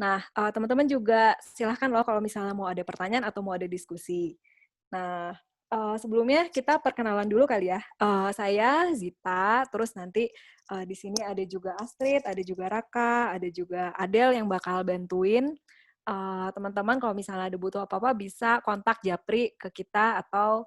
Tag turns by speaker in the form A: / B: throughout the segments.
A: Nah, teman-teman juga silahkan loh kalau misalnya mau ada pertanyaan atau mau ada diskusi. Nah, sebelumnya kita perkenalan dulu kali ya. Saya Zita, terus nanti di sini ada juga Astrid, ada juga Raka, ada juga Adel yang bakal bantuin. Teman-teman kalau misalnya ada butuh apa-apa bisa kontak Japri ke kita atau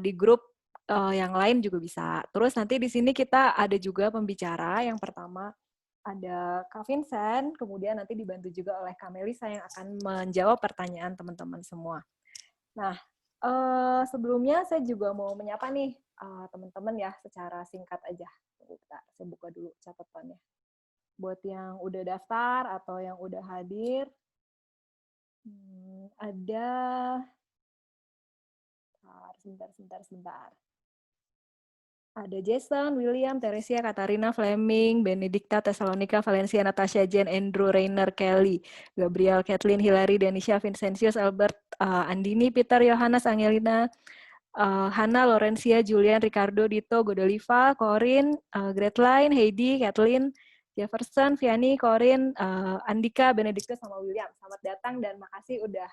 A: di grup yang lain juga bisa. Terus nanti di sini kita ada juga pembicara. Yang pertama ada Kak Vincent, kemudian nanti dibantu juga oleh Kak Melisa yang akan menjawab pertanyaan teman-teman semua. Nah, sebelumnya saya juga mau menyapa nih teman-teman ya secara singkat aja. Bentar, saya buka dulu catatannya. Buat yang udah daftar atau yang udah hadir, ada sebentar. Ada Jason, William, Teresia, Katarina, Fleming, Benedikta, Tesalonika, Valencia, Natasha, Jen, Andrew, Rainer, Kelly, Gabriel, Kathleen, Hilary, Danisha, Vincentius, Albert, Andini, Peter, Yohanes, Angelina, Hana, Lorencia, Julian, Ricardo, Dito, Godoliva, Corin, Gretline, Heidi, Kathleen, Jefferson, Vianney, Corin, Andika, Benedikta, sama William. Selamat datang dan makasih udah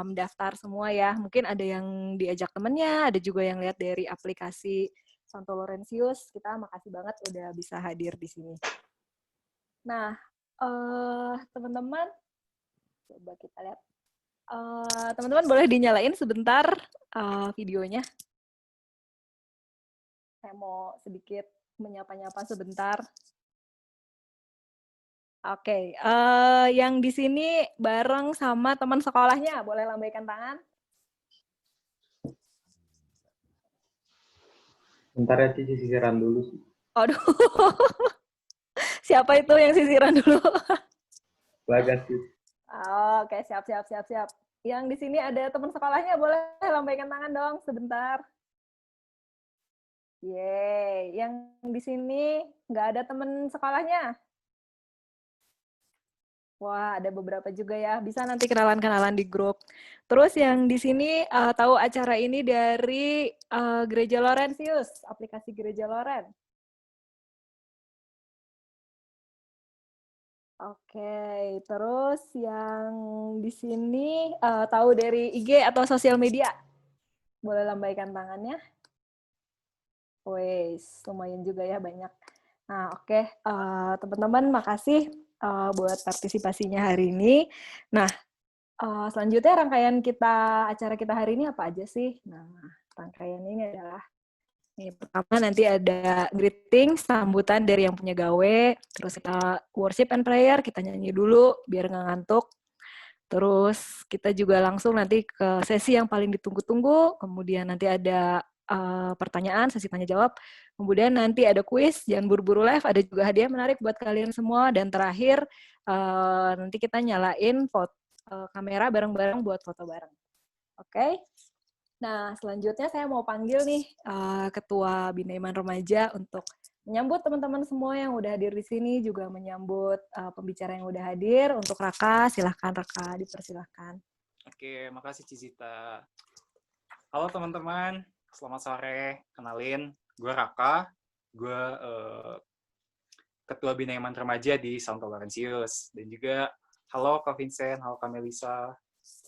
A: daftar semua ya. Mungkin ada yang diajak temennya, ada juga yang lihat dari aplikasi Santo Laurentius. Kita makasih banget udah bisa hadir di sini. Nah, teman-teman, coba kita lihat. Teman-teman boleh dinyalain sebentar videonya. Saya mau sedikit menyapa-nyapa sebentar. Oke, yang di sini bareng sama teman sekolahnya, boleh lambaikan tangan?
B: Bentar ya, Cici, sisiran dulu sih.
A: Aduh, siapa itu yang sisiran dulu?
B: Bagas sih.
A: Oke, siap. Yang di sini ada teman sekolahnya, boleh lambaikan tangan dong sebentar. Yeay, yang di sini nggak ada teman sekolahnya? Wah, ada beberapa juga ya. Bisa nanti kenalan-kenalan di grup. Terus yang di sini tahu acara ini dari Gereja Laurentius, aplikasi Gereja Loren. Oke, terus yang di sini tahu dari IG atau sosial media? Boleh lambaikan tangannya. Wes, lumayan juga ya banyak. Nah, oke, teman-teman, makasih buat partisipasinya hari ini. Nah, selanjutnya rangkaian acara kita hari ini apa aja sih? Nah, rangkaian ini adalah pertama nanti ada greeting, sambutan dari yang punya gawe, terus kita worship and prayer, kita nyanyi dulu biar nggak ngantuk. Terus kita juga langsung nanti ke sesi yang paling ditunggu-tunggu, kemudian nanti ada pertanyaan, sesi tanya jawab, kemudian nanti ada kuis, jangan buru-buru live, ada juga hadiah menarik buat kalian semua, dan terakhir nanti kita nyalain kamera bareng-bareng buat foto bareng. Oke? Nah, selanjutnya saya mau panggil nih Ketua Binaiman Remaja untuk menyambut teman-teman semua yang udah hadir di sini, juga menyambut pembicara yang udah hadir. Untuk Raka, silahkan Raka, dipersilahkan.
C: Oke, makasih Cizita. Halo teman-teman, selamat sore. Kenalin, gue Raka. Gue Ketua Binaiman Remaja di Santo Laurentius. Dan juga, halo Kak Vincent, halo Kak Melisa.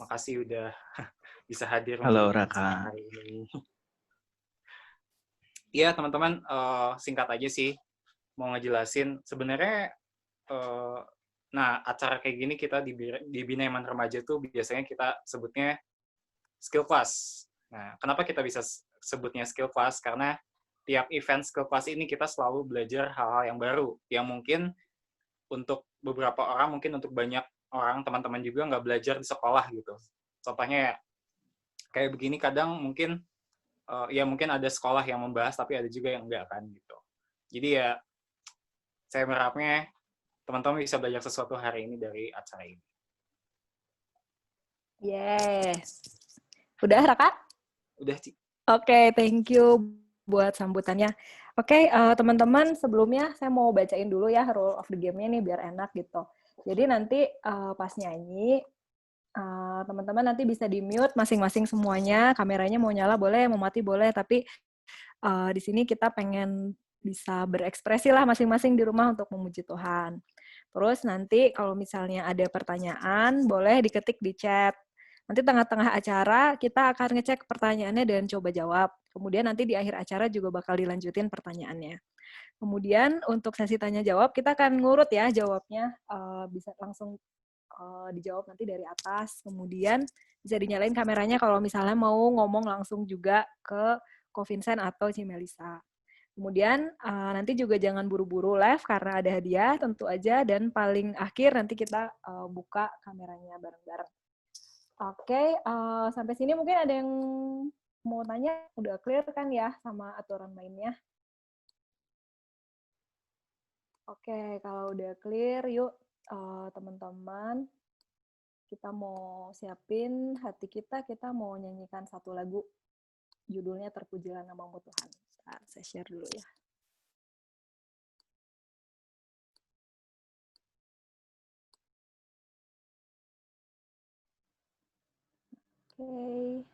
C: Makasih udah bisa hadir.
D: Halo Raka.
C: Hari ini. Iya teman-teman, singkat aja sih. Mau ngejelasin, sebenarnya nah, acara kayak gini kita di Binaiman Remaja tuh biasanya kita sebutnya skill class. Nah, kenapa kita bisa sebutnya skill class? Karena tiap event skill class ini kita selalu belajar hal-hal yang baru, yang mungkin untuk beberapa orang, mungkin untuk banyak orang, teman-teman juga nggak belajar di sekolah gitu. Contohnya ya, kayak begini kadang mungkin, ya mungkin ada sekolah yang membahas, tapi ada juga yang enggak kan gitu. Jadi ya, saya berharapnya teman-teman bisa belajar sesuatu hari ini dari acara ini.
A: Yes. Udah, Raka?
C: Udah, Ci.
A: Oke, thank you buat sambutannya. Oke, teman-teman, sebelumnya saya mau bacain dulu ya rule of the game-nya nih biar enak gitu. Jadi nanti pas nyanyi, teman-teman nanti bisa di-mute masing-masing semuanya, kameranya mau nyala boleh, mau mati boleh, tapi di sini kita pengen bisa berekspresi lah masing-masing di rumah untuk memuji Tuhan. Terus nanti kalau misalnya ada pertanyaan, boleh diketik di chat. Nanti tengah-tengah acara kita akan ngecek pertanyaannya dan coba jawab. Kemudian nanti di akhir acara juga bakal dilanjutin pertanyaannya. Kemudian untuk sesi tanya jawab kita akan ngurut ya jawabnya, bisa langsung dijawab nanti dari atas. Kemudian bisa dinyalain kameranya kalau misalnya mau ngomong langsung juga ke Ko Vincent atau Cimelisa. Kemudian nanti juga jangan buru-buru live karena ada hadiah tentu aja, dan paling akhir nanti kita buka kameranya bareng-bareng. Oke, sampai sini mungkin ada yang mau tanya, udah clear kan ya sama aturan mainnya? Oke, kalau udah clear, yuk teman-teman, kita mau siapin hati kita mau nyanyikan satu lagu, judulnya Terpujilah Namamu Tuhan. Bentar, saya share dulu ya. Oke.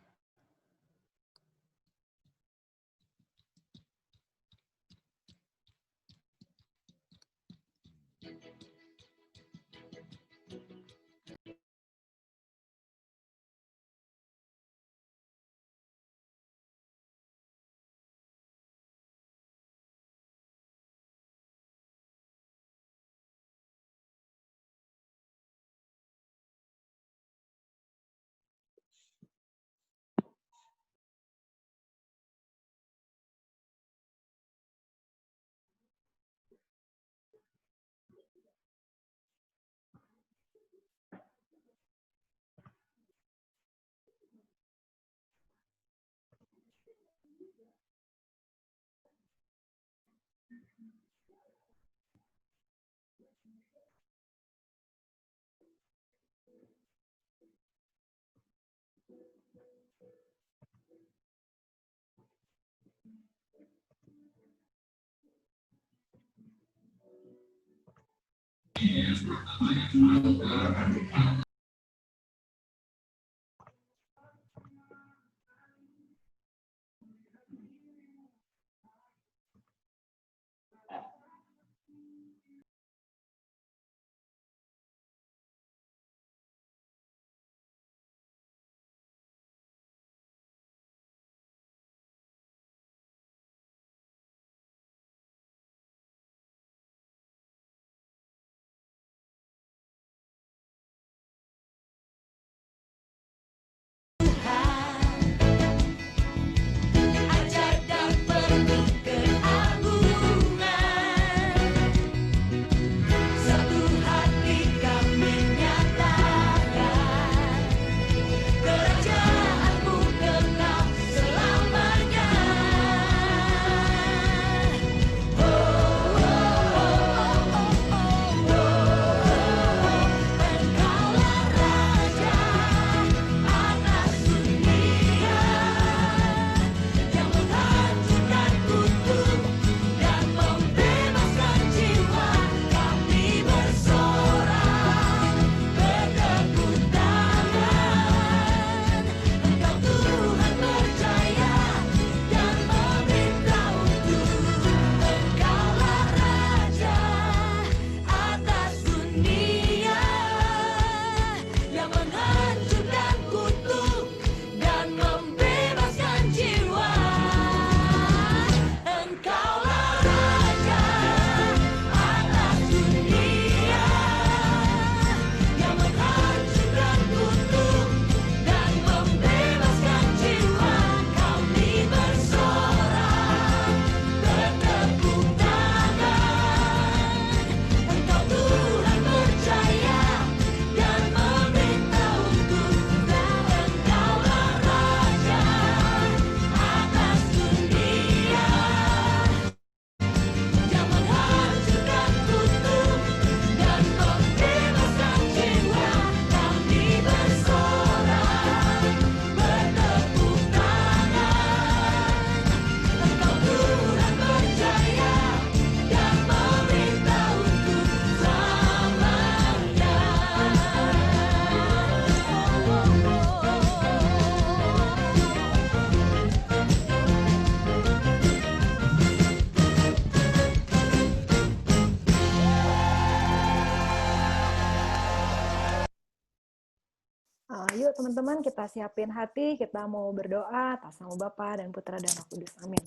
A: Yuk teman-teman kita siapin hati, kita mau berdoa atas nama Bapa dan Putra dan Roh Kudus. Amin.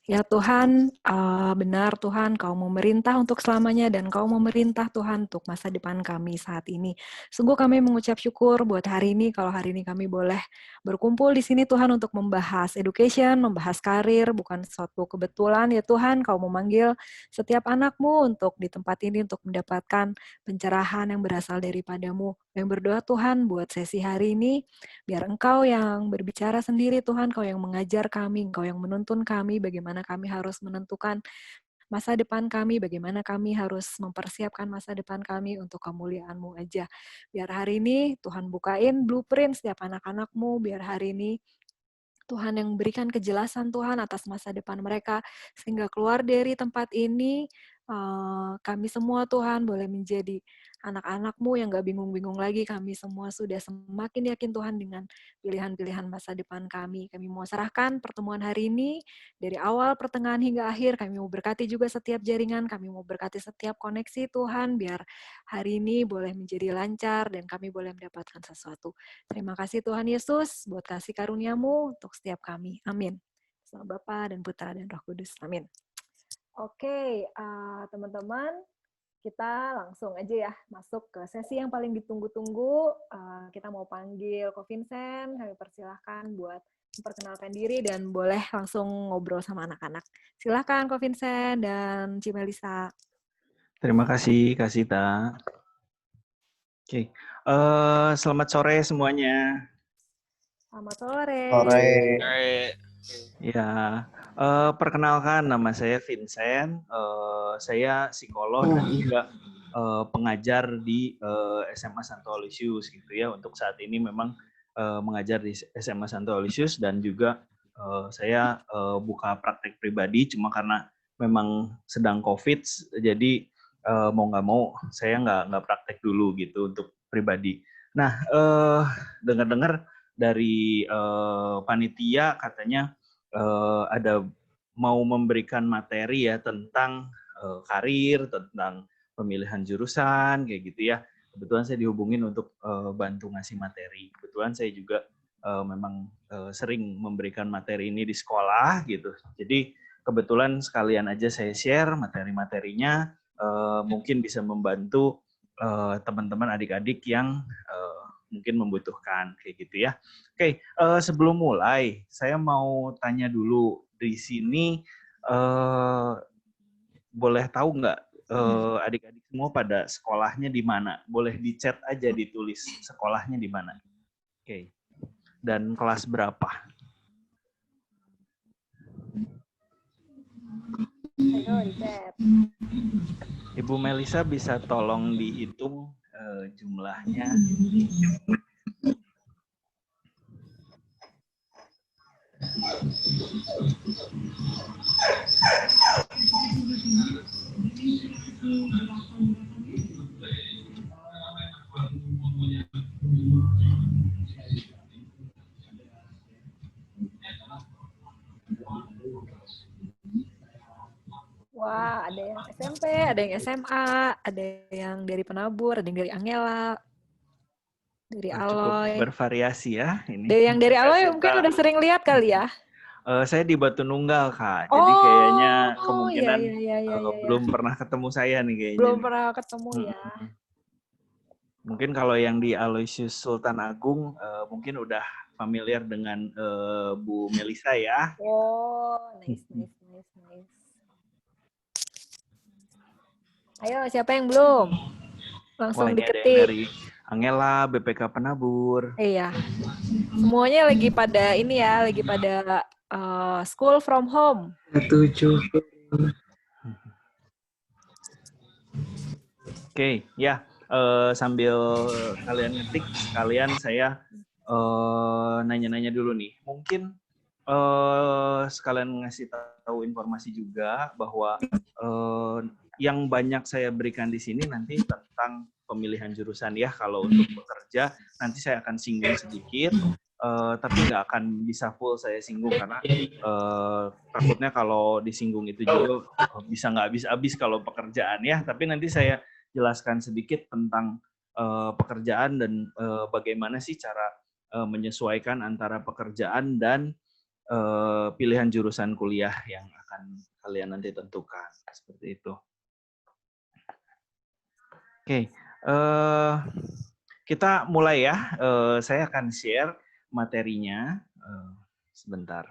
A: Ya Tuhan, benar Tuhan, Kau memerintah untuk selamanya dan Kau memerintah Tuhan untuk masa depan kami saat ini. Sungguh kami mengucap syukur buat hari ini, kalau hari ini kami boleh berkumpul di sini Tuhan untuk membahas education, membahas karir, bukan suatu kebetulan ya Tuhan, Kau memanggil setiap anak-Mu untuk di tempat ini untuk mendapatkan pencerahan yang berasal daripada-Mu. Yang berdoa Tuhan buat sesi hari ini, biar Engkau yang berbicara sendiri Tuhan, Kau yang mengajar kami, Engkau yang menuntun kami, bagaimana kami harus menentukan masa depan kami, bagaimana kami harus mempersiapkan masa depan kami untuk kemuliaan-Mu aja. Biar hari ini Tuhan bukain blueprint setiap anak-anak-Mu, biar hari ini Tuhan yang berikan kejelasan Tuhan atas masa depan mereka, sehingga keluar dari tempat ini, kami semua Tuhan boleh menjadi anak-anak-Mu yang gak bingung-bingung lagi. Kami semua sudah semakin yakin Tuhan dengan pilihan-pilihan masa depan kami. Kami mau serahkan pertemuan hari ini, dari awal, pertengahan, hingga akhir. Kami mau berkati juga setiap jaringan, kami mau berkati setiap koneksi Tuhan, biar hari ini boleh menjadi lancar dan kami boleh mendapatkan sesuatu. Terima kasih Tuhan Yesus buat kasih karunia-Mu untuk setiap kami. Amin. Sama Bapa dan Putra dan Roh Kudus. Amin. Oke, teman-teman, kita langsung aja ya masuk ke sesi yang paling ditunggu-tunggu. Kita mau panggil Ko Vincent, kami persilahkan buat memperkenalkan diri dan boleh langsung ngobrol sama anak-anak. Silahkan Ko Vincent dan Ci Melisa.
D: Terima kasih, Kak Sita. Oke, selamat sore semuanya.
A: Selamat sore.
E: Sore.
D: Ya, perkenalkan nama saya Vincent. Saya psikolog dan juga pengajar di SMA Santo Aloysius gitu ya. Untuk saat ini memang mengajar di SMA Santo Aloysius dan juga saya buka praktek pribadi. Cuma karena memang sedang COVID, jadi mau nggak mau saya nggak praktek dulu gitu untuk pribadi. Nah, dengar-dengar dari panitia katanya ada mau memberikan materi ya tentang karir, tentang pemilihan jurusan kayak gitu ya. Kebetulan saya dihubungin untuk bantu ngasih materi. Kebetulan saya juga memang sering memberikan materi ini di sekolah gitu. Jadi kebetulan sekalian aja saya share materi-materinya, mungkin bisa membantu teman-teman adik-adik yang mungkin membutuhkan kayak gitu ya. Oke, sebelum mulai, saya mau tanya dulu di sini, boleh tahu nggak adik-adik semua pada sekolahnya di mana? Boleh di chat aja ditulis sekolahnya di mana. Oke, dan kelas berapa?
A: Ayo di chat.
D: Ibu Melisa bisa tolong dihitung jumlahnya.
A: Wah, ada yang SMP, ada yang SMA, ada yang dari Penabur, ada yang dari Angela, dari
D: Cukup
A: Aloy.
D: bervariasi ya ini.
A: Yang dari Aloy mungkin udah sering lihat kali ya?
D: Saya di Batu Nunggal, Kak. Jadi kayaknya kemungkinan
A: iya.
D: belum pernah ketemu saya nih kayaknya.
A: Belum pernah ketemu ya.
D: Mungkin kalau yang di Aloysius Sultan Agung mungkin udah familiar dengan Bu Melisa ya.
A: Oh, nice. Ayo, siapa yang belum? Langsung
D: Ada yang
A: diketik.
D: dari Angela, BPK Penabur.
A: Iya. Semuanya lagi pada ini ya, lagi pada school from home.
B: 7.
D: Oke, ya. Sambil kalian ngetik, sekalian saya nanya-nanya dulu nih. Mungkin sekalian ngasih tahu informasi juga bahwa yang banyak saya berikan di sini nanti tentang pemilihan jurusan ya. Kalau untuk bekerja nanti saya akan singgung sedikit, tapi nggak akan bisa full saya singgung karena takutnya kalau disinggung itu juga bisa nggak habis-habis kalau pekerjaan ya. Tapi nanti saya jelaskan sedikit tentang pekerjaan dan bagaimana sih cara menyesuaikan antara pekerjaan dan pilihan jurusan kuliah yang akan kalian nanti tentukan. Seperti itu. Oke, kita mulai ya. Saya akan share materinya. Sebentar.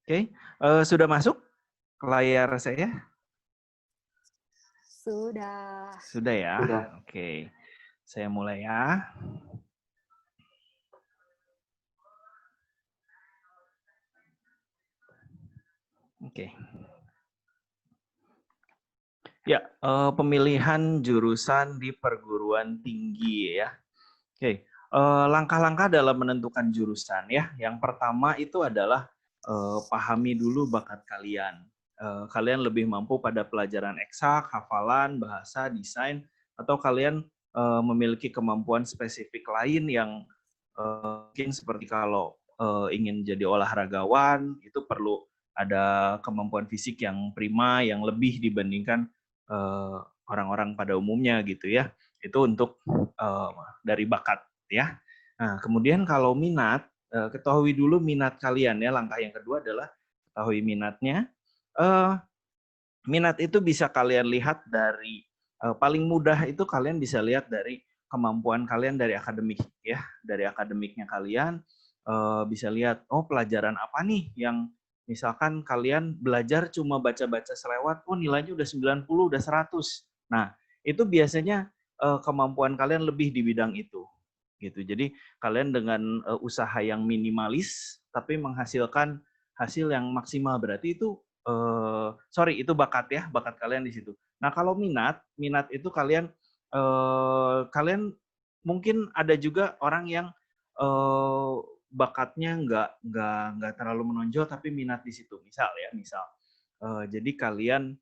D: Oke, sudah masuk ke layar saya?
A: Sudah.
D: Sudah ya?
B: Sudah.
D: Oke, saya mulai ya. Oke. Ya, pemilihan jurusan di perguruan tinggi ya. Oke, langkah-langkah dalam menentukan jurusan ya. Yang pertama itu adalah pahami dulu bakat kalian. Kalian lebih mampu pada pelajaran eksak, hafalan, bahasa, desain, atau kalian memiliki kemampuan spesifik lain yang mungkin seperti kalau ingin jadi olahragawan, itu perlu ada kemampuan fisik yang prima, yang lebih dibandingkan orang-orang pada umumnya gitu ya. Itu untuk dari bakat ya. Nah, kemudian kalau minat, ketahui dulu minat kalian ya. Langkah yang kedua adalah ketahui minatnya. Minat itu bisa kalian lihat dari paling mudah itu kalian bisa lihat dari kemampuan kalian dari akademik ya, dari akademiknya kalian bisa lihat oh pelajaran apa nih yang misalkan kalian belajar cuma baca-baca selewat, oh nilainya udah 90, udah 100. Nah, itu biasanya kemampuan kalian lebih di bidang itu. Gitu. Jadi kalian dengan usaha yang minimalis tapi menghasilkan hasil yang maksimal, berarti itu itu bakat ya, bakat kalian di situ. Nah, kalau minat itu kalian mungkin ada juga orang yang bakatnya nggak terlalu menonjol tapi minat di situ. Misal jadi kalian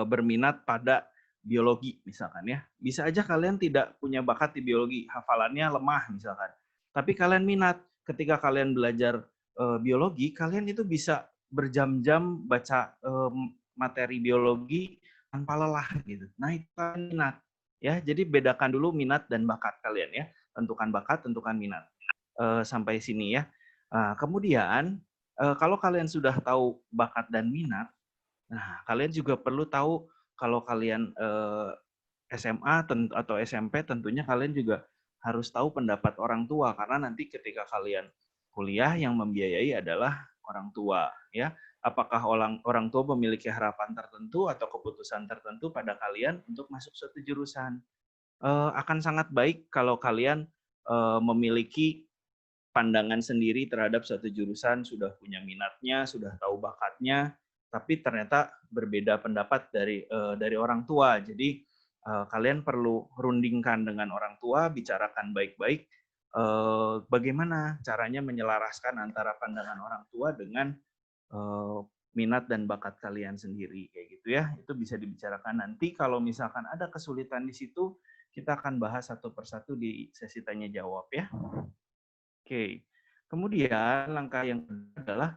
D: berminat pada biologi misalkan ya. Bisa aja kalian tidak punya bakat di biologi, hafalannya lemah misalkan. Tapi kalian minat ketika kalian belajar biologi, kalian itu bisa berjam-jam baca materi biologi tanpa lelah gitu. Nah, itu kan minat ya. Jadi bedakan dulu minat dan bakat kalian ya. Tentukan bakat, tentukan minat. Sampai sini ya. Kemudian kalau kalian sudah tahu bakat dan minat, nah kalian juga perlu tahu kalau kalian SMA atau SMP tentunya kalian juga harus tahu pendapat orang tua karena nanti ketika kalian kuliah yang membiayai adalah orang tua ya. Apakah orang tua memiliki harapan tertentu atau keputusan tertentu pada kalian untuk masuk suatu jurusan? Akan sangat baik kalau kalian memiliki pandangan sendiri terhadap satu jurusan, sudah punya minatnya, sudah tahu bakatnya, tapi ternyata berbeda pendapat dari orang tua. Jadi kalian perlu rundingkan dengan orang tua, bicarakan baik-baik bagaimana caranya menyelaraskan antara pandangan orang tua dengan minat dan bakat kalian sendiri kayak gitu ya. Itu bisa dibicarakan nanti kalau misalkan ada kesulitan di situ, kita akan bahas satu persatu di sesi tanya jawab ya. Oke, kemudian langkah yang kedua adalah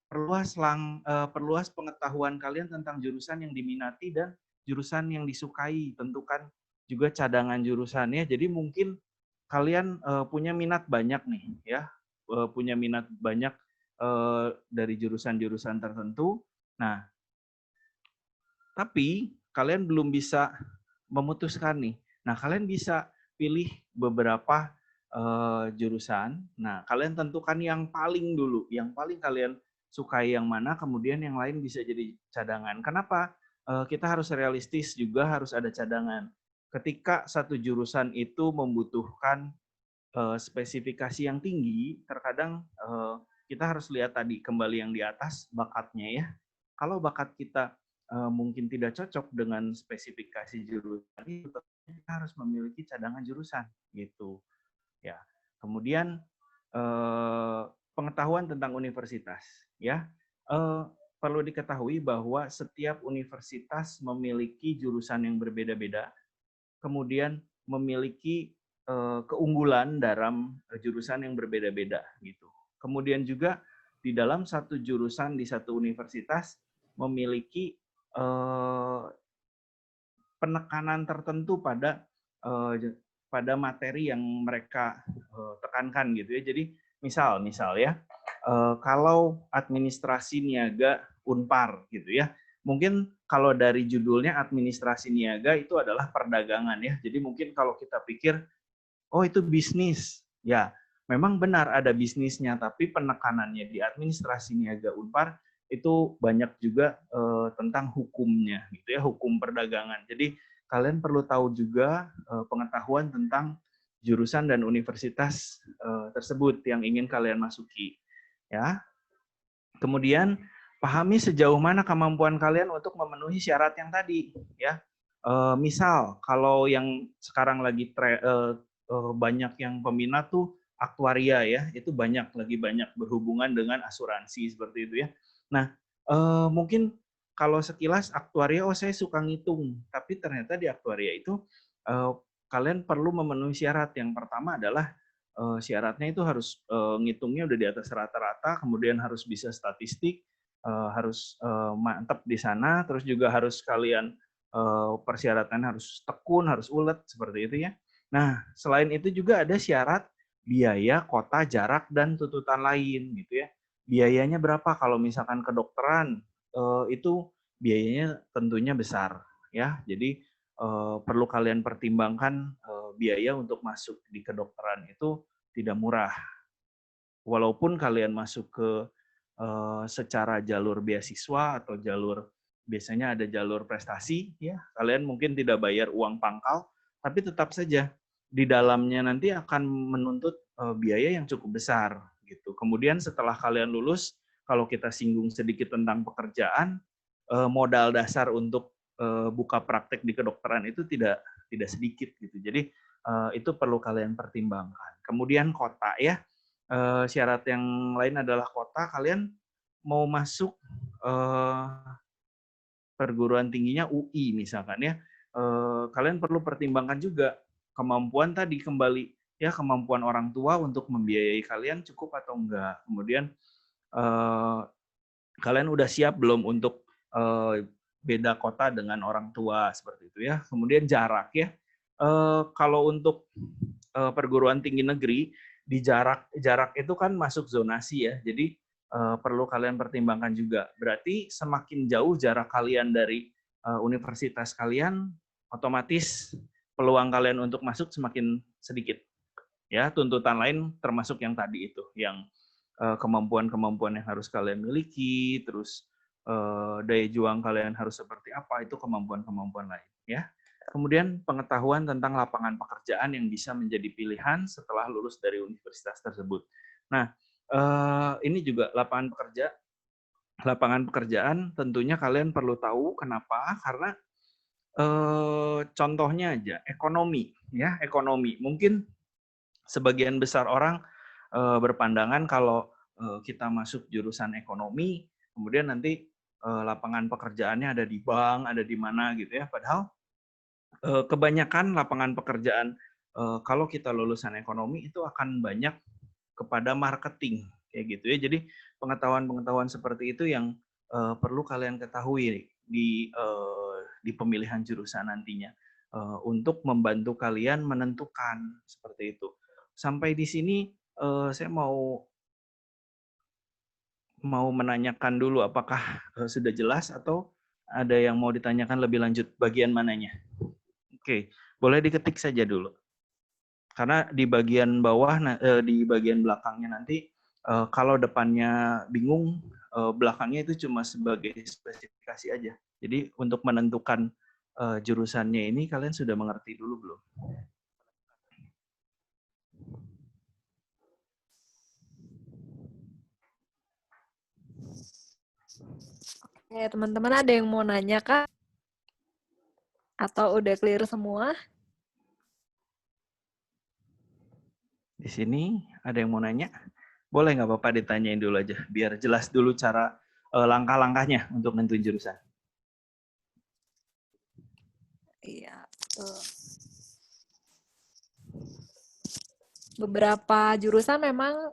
D: perluas pengetahuan kalian tentang jurusan yang diminati dan jurusan yang disukai. Tentukan juga cadangan jurusannya. Jadi mungkin kalian punya minat banyak nih, ya, punya minat banyak dari jurusan-jurusan tertentu. Nah, tapi kalian belum bisa memutuskan nih. Nah, kalian bisa pilih beberapa jurusan. Nah, kalian tentukan yang paling dulu, yang paling kalian sukai yang mana, kemudian yang lain bisa jadi cadangan. Kenapa? Kita harus realistis juga, harus ada cadangan. Ketika satu jurusan itu membutuhkan spesifikasi yang tinggi, terkadang kita harus lihat tadi kembali yang di atas, bakatnya ya. Kalau bakat kita mungkin tidak cocok dengan spesifikasi jurusan itu, kita harus memiliki cadangan jurusan gitu. Ya, kemudian pengetahuan tentang universitas, ya perlu diketahui bahwa setiap universitas memiliki jurusan yang berbeda-beda, kemudian memiliki keunggulan dalam jurusan yang berbeda-beda, gitu. Kemudian juga di dalam satu jurusan di satu universitas memiliki penekanan tertentu pada pada materi yang mereka tekankan gitu ya. Jadi misal ya, kalau administrasi niaga Unpar gitu ya, mungkin kalau dari judulnya administrasi niaga itu adalah perdagangan ya. Jadi mungkin kalau kita pikir, oh itu bisnis, ya memang benar ada bisnisnya, tapi penekanannya di administrasi niaga Unpar itu banyak juga tentang hukumnya gitu ya, hukum perdagangan. Jadi kalian perlu tahu juga pengetahuan tentang jurusan dan universitas tersebut yang ingin kalian masuki, ya. Kemudian pahami sejauh mana kemampuan kalian untuk memenuhi syarat yang tadi, ya. Misal kalau yang sekarang lagi banyak yang peminat tuh aktuaria ya, itu lagi banyak berhubungan dengan asuransi seperti itu ya. Nah, mungkin kalau sekilas aktuaria, oh saya suka ngitung, tapi ternyata di aktuaria itu kalian perlu memenuhi syarat. Yang pertama adalah syaratnya itu harus ngitungnya udah di atas rata-rata, kemudian harus bisa statistik, harus mantap di sana, terus juga harus kalian persyaratan harus tekun, harus ulet seperti itu ya. Nah, selain itu juga ada syarat biaya, kota, jarak, dan tuntutan lain gitu ya. Biayanya berapa? Kalau misalkan kedokteran itu biayanya tentunya besar ya. Jadi perlu kalian pertimbangkan biaya untuk masuk di kedokteran itu tidak murah. Walaupun kalian masuk ke secara jalur beasiswa atau jalur biasanya ada jalur prestasi ya, kalian mungkin tidak bayar uang pangkal, tapi tetap saja di dalamnya nanti akan menuntut biaya yang cukup besar gitu. Kemudian setelah kalian lulus, kalau kita singgung sedikit tentang pekerjaan, modal dasar untuk buka praktek di kedokteran itu tidak sedikit gitu. Jadi itu perlu kalian pertimbangkan. Kemudian kota ya, syarat yang lain adalah kota. Kalian mau masuk perguruan tingginya UI misalkan ya, kalian perlu pertimbangkan juga kemampuan tadi kembali ya, kemampuan orang tua untuk membiayai kalian cukup atau enggak. Kemudian kalian udah siap belum untuk beda kota dengan orang tua seperti itu ya. Kemudian jarak ya. Kalau untuk perguruan tinggi negeri di jarak itu kan masuk zonasi ya. Jadi perlu kalian pertimbangkan juga. Berarti semakin jauh jarak kalian dari universitas kalian, otomatis peluang kalian untuk masuk semakin sedikit. Ya, tuntutan lain termasuk yang tadi itu, yang kemampuan-kemampuan yang harus kalian miliki, terus daya juang kalian harus seperti apa, itu kemampuan-kemampuan lain ya. Kemudian pengetahuan tentang lapangan pekerjaan yang bisa menjadi pilihan setelah lulus dari universitas tersebut. Nah, ini juga lapangan pekerjaan tentunya kalian perlu tahu kenapa, karena contohnya aja ekonomi ya, ekonomi. Mungkin sebagian besar orang berpandangan kalau kita masuk jurusan ekonomi, kemudian nanti lapangan pekerjaannya ada di bank, ada di mana gitu ya. Padahal kebanyakan lapangan pekerjaan kalau kita lulusan ekonomi itu akan banyak kepada marketing kayak gitu ya. Jadi pengetahuan-pengetahuan seperti itu yang perlu kalian ketahui di pemilihan jurusan nantinya untuk membantu kalian menentukan seperti itu. Sampai di sini saya mau menanyakan dulu apakah sudah jelas atau ada yang mau ditanyakan lebih lanjut bagian mananya? Oke, boleh diketik saja dulu. Karena di bagian bawah, di bagian belakangnya nanti, kalau depannya bingung, belakangnya itu cuma sebagai spesifikasi aja. Jadi untuk menentukan jurusannya ini kalian sudah mengerti dulu belum?
A: Oke, teman-teman ada yang mau nanya, Kak? Atau udah clear semua?
D: Di sini ada yang mau nanya? Boleh nggak Bapak ditanyain dulu aja, biar jelas dulu cara langkah-langkahnya untuk nentuin jurusan.
A: Iya, betul. beberapa jurusan memang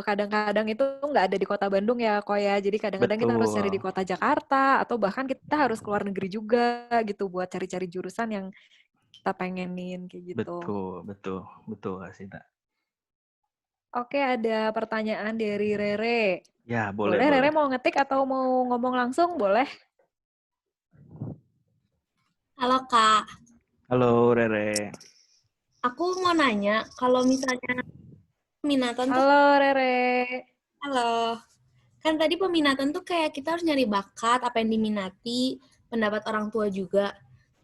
A: kadang-kadang itu nggak ada di kota Bandung ya, Ko ya. Jadi kadang-kadang kita harus cari di
D: Betul,
A: kota Jakarta atau bahkan kita harus keluar negeri juga gitu buat cari-cari jurusan yang kita pengenin kayak gitu.
D: betul Kak Sinta.
A: Oke, ada pertanyaan dari Rere.
D: Ya, boleh,
A: Boleh Rere
D: boleh.
A: mau ngetik atau mau ngomong langsung? Boleh.
E: Halo Kak,
D: Halo Rere.
E: aku mau nanya kalau misalnya peminatan tuh,
A: Halo Rere.
E: halo, kan tadi peminatan tuh kayak kita harus nyari bakat, apa yang diminati, pendapat orang tua juga.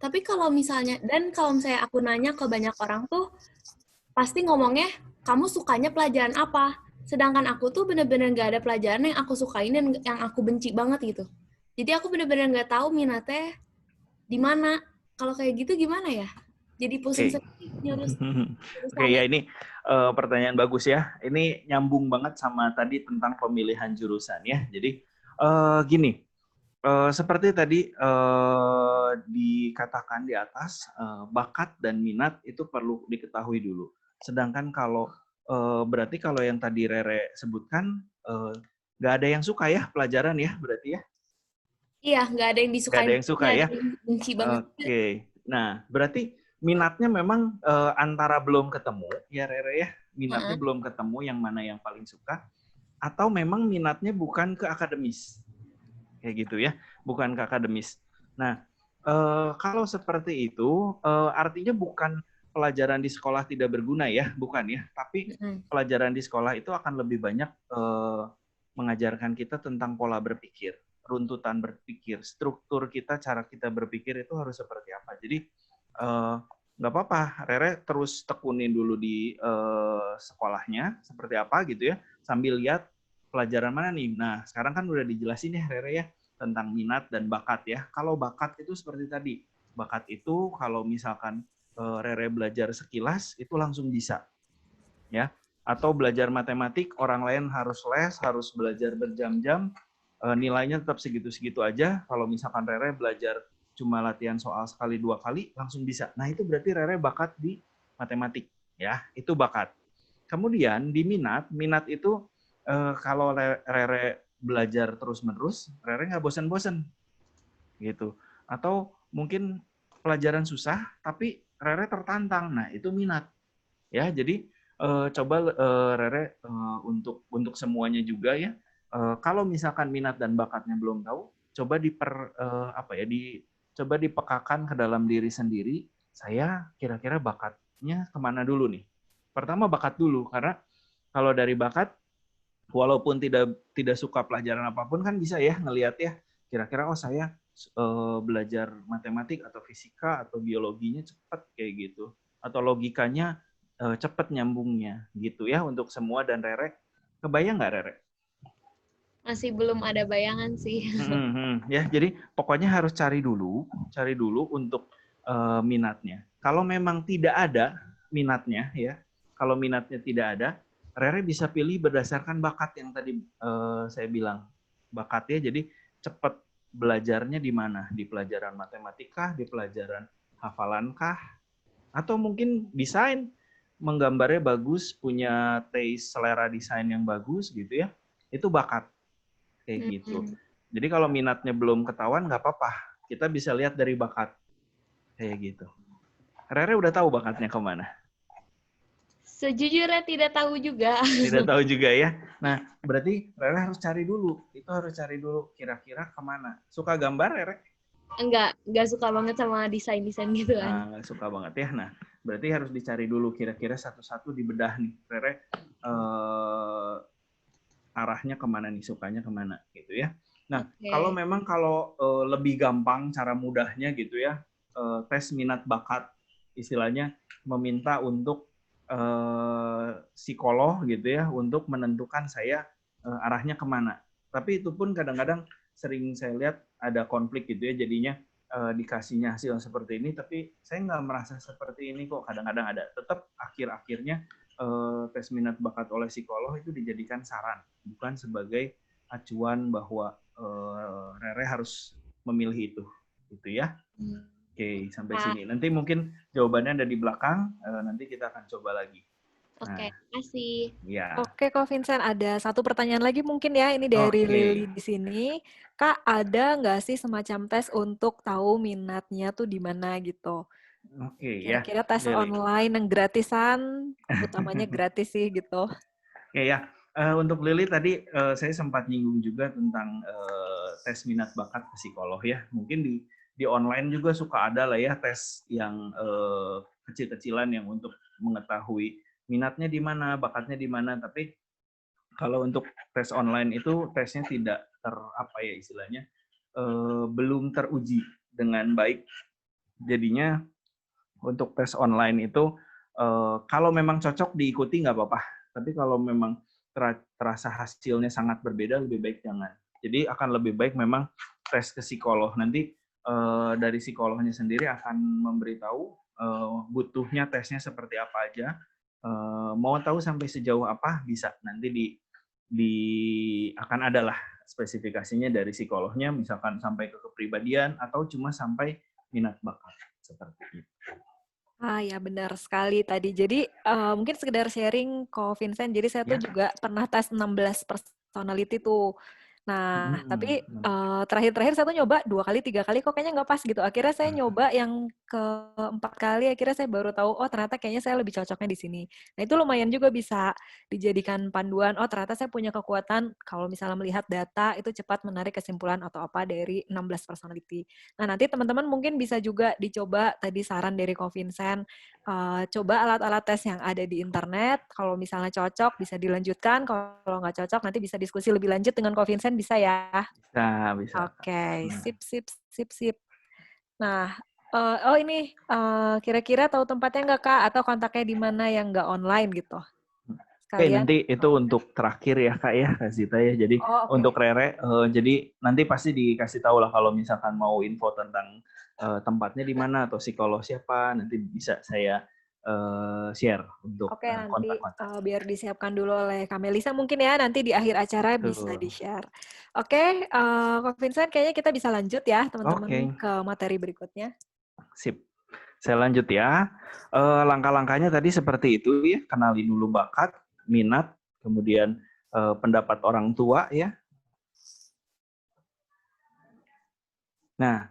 E: Tapi kalau misalnya, dan kalau misalnya aku nanya ke banyak orang tuh, pasti ngomongnya, kamu sukanya pelajaran apa? Sedangkan aku tuh bener-bener gak ada pelajaran yang aku sukain dan yang aku benci banget gitu. Jadi aku bener-bener gak tahu minatnya di mana. Kalau kayak gitu gimana ya? Jadi pusing
D: Oke.
E: sendiri nyurus
D: Oke, ya ini pertanyaan bagus ya. Ini nyambung banget sama tadi tentang pemilihan jurusan ya. Jadi gini, seperti tadi dikatakan di atas, bakat dan minat itu perlu diketahui dulu. Sedangkan kalau berarti kalau yang tadi Rere sebutkan, nggak ada yang suka ya pelajaran ya berarti ya?
E: Iya, nggak ada yang
D: Nggak
E: disukain,
D: ada yang suka
E: nggak ada
D: ya?
E: yang benci banget.
D: Oke. Nah, berarti minatnya memang antara belum ketemu ya Rere ya. Minatnya belum ketemu yang mana yang paling suka, atau memang minatnya bukan ke akademis. Kayak gitu ya, bukan ke akademis. Nah, kalau seperti itu artinya bukan pelajaran di sekolah tidak berguna ya, bukan ya. Tapi pelajaran di sekolah itu akan lebih banyak mengajarkan kita tentang pola berpikir, runtutan berpikir, struktur kita, cara kita berpikir itu harus seperti apa. Jadi nggak apa-apa, Rere terus tekunin dulu di sekolahnya seperti apa gitu ya, sambil lihat pelajaran mana nih. Nah, sekarang kan udah dijelasin ya Rere ya tentang minat dan bakat ya. Kalau bakat itu seperti tadi, bakat itu kalau misalkan Rere belajar sekilas itu langsung bisa ya. Atau belajar matematik, orang lain harus les, harus belajar berjam-jam, nilainya tetap segitu-segitu aja. Kalau misalkan Rere belajar cuma latihan soal sekali 2 kali, langsung bisa. Nah, itu berarti Rere bakat di matematik. Ya, itu bakat. Kemudian di minat, minat itu kalau Rere belajar terus-menerus, Rere nggak bosan-bosan. Gitu. Atau mungkin pelajaran susah, tapi Rere tertantang. Nah, itu minat. Ya, jadi coba Rere untuk semuanya juga ya. Kalau misalkan minat dan bakatnya belum tahu, coba coba dipekakan ke dalam diri sendiri. Saya kira-kira bakatnya kemana dulu nih? Pertama bakat dulu, karena kalau dari bakat, walaupun tidak suka pelajaran apapun kan bisa ya ngelihat ya. Kira-kira saya belajar matematik atau fisika atau biologinya cepat kayak gitu, atau logikanya cepat nyambungnya gitu ya untuk semua. Dan Rere, kebayang nggak Rere?
E: Masih belum ada bayangan sih.
D: Ya, jadi pokoknya harus cari dulu untuk minatnya. Kalau memang tidak ada minatnya ya, kalau minatnya tidak ada, Rere bisa pilih berdasarkan bakat yang tadi saya bilang. Bakatnya jadi cepat belajarnya di mana? Di pelajaran matematika, di pelajaran hafalankah, atau mungkin desain, menggambarnya bagus, punya taste selera desain yang bagus gitu ya. Itu bakat. Kayak gitu. Jadi kalau minatnya belum ketahuan nggak apa-apa. Kita bisa lihat dari bakat. Kayak gitu. Rere udah tahu bakatnya kemana?
E: Sejujurnya tidak tahu juga.
D: Tidak tahu juga ya. Nah, berarti Rere harus cari dulu. Itu harus cari dulu kira-kira kemana. Suka gambar Rere?
E: Enggak suka banget sama desain-desain gitu kan.
D: Nah, nggak suka banget ya. Nah, berarti harus dicari dulu kira-kira satu-satu dibedah nih. Rere arahnya kemana nih, sukanya kemana gitu ya. Nah, kalau memang lebih gampang cara mudahnya gitu ya, tes minat bakat, istilahnya meminta untuk psikolog gitu ya untuk menentukan saya arahnya kemana. Tapi itu pun kadang-kadang sering saya lihat ada konflik gitu ya, jadinya dikasihnya hasil seperti ini, tapi saya nggak merasa seperti ini kok. Kadang-kadang ada. Tetap akhir-akhirnya tes minat bakat oleh psikolog itu dijadikan saran, bukan sebagai acuan bahwa Rere harus memilih itu, gitu ya. Oke, sampai sini. Nanti mungkin jawabannya ada di belakang. Nanti kita akan coba lagi.
E: Oke,
D: Nah,
E: kasih.
D: ya.
A: Oke, Kak Vincent, ada satu pertanyaan lagi mungkin ya, ini dari Lili
D: Oke.
A: di sini. Kak, ada nggak sih semacam tes untuk tahu minatnya tuh di mana gitu?
D: Oke ya,
A: Kira-kira tes
D: Lili.
A: online yang gratisan, utamanya gratis sih gitu.
D: Oke ya. Untuk Lili tadi saya sempat nyinggung juga tentang tes minat bakat psikolog ya. Mungkin di online juga suka ada lah ya tes yang kecil-kecilan yang untuk mengetahui minatnya di mana, bakatnya di mana. Tapi kalau untuk tes online itu tesnya tidak apa ya istilahnya belum teruji dengan baik. Jadinya untuk tes online itu kalau memang cocok diikuti nggak apa-apa. Tapi kalau memang terasa hasilnya sangat berbeda, lebih baik jangan. Jadi akan lebih baik memang tes ke psikolog. Nanti dari psikolognya sendiri akan memberitahu butuhnya tesnya seperti apa aja. Mau tahu sampai sejauh apa bisa nanti akan adalah spesifikasinya dari psikolognya, misalkan sampai ke kepribadian atau cuma sampai minat bakat seperti itu.
A: Ah ya benar sekali tadi. Jadi mungkin sekedar sharing Ko Vincent. Jadi saya tuh
D: Ya.
A: juga pernah tes 16 personality tuh. Nah, tapi terakhir-terakhir saya tuh nyoba 2 kali, 3 kali kok kayaknya nggak pas gitu. Akhirnya saya nyoba yang keempat kali, akhirnya saya baru tahu, oh ternyata kayaknya saya lebih cocoknya di sini. Nah itu lumayan juga bisa dijadikan panduan, oh ternyata saya punya kekuatan kalau misalnya melihat data itu cepat menarik kesimpulan atau apa dari 16 personality. Nah nanti teman-teman mungkin bisa juga dicoba tadi saran dari Ko Vincent, coba alat-alat tes yang ada di internet, kalau misalnya cocok bisa dilanjutkan, kalau nggak cocok nanti bisa diskusi lebih lanjut dengan Ko Vincent, bisa ya?
D: Bisa.
A: Oke, sip. Nah, ini kira-kira tahu tempatnya nggak Kak? Atau kontaknya di mana yang nggak online gitu?
D: Oke,
A: Sekalian.
D: nanti itu untuk terakhir ya Kak ya, Kak Zita ya. Jadi
A: Oh, oke.
D: untuk Rere, jadi nanti pasti dikasih tahu lah kalau misalkan mau info tentang tempatnya di mana atau psikolog siapa, nanti bisa saya share untuk
A: Oke, nanti
D: kontak-kontak.
A: biar disiapkan dulu oleh Kak Melisa mungkin ya, nanti di akhir acara bisa
D: Tuh.
A: di-share. Oke, Kak Vincent kayaknya kita bisa lanjut ya teman-teman
D: Oke,
A: ke materi berikutnya.
D: sip. Saya lanjut ya. Langkah-langkahnya tadi seperti itu ya, kenali dulu bakat, minat, kemudian pendapat orang tua ya. Nah,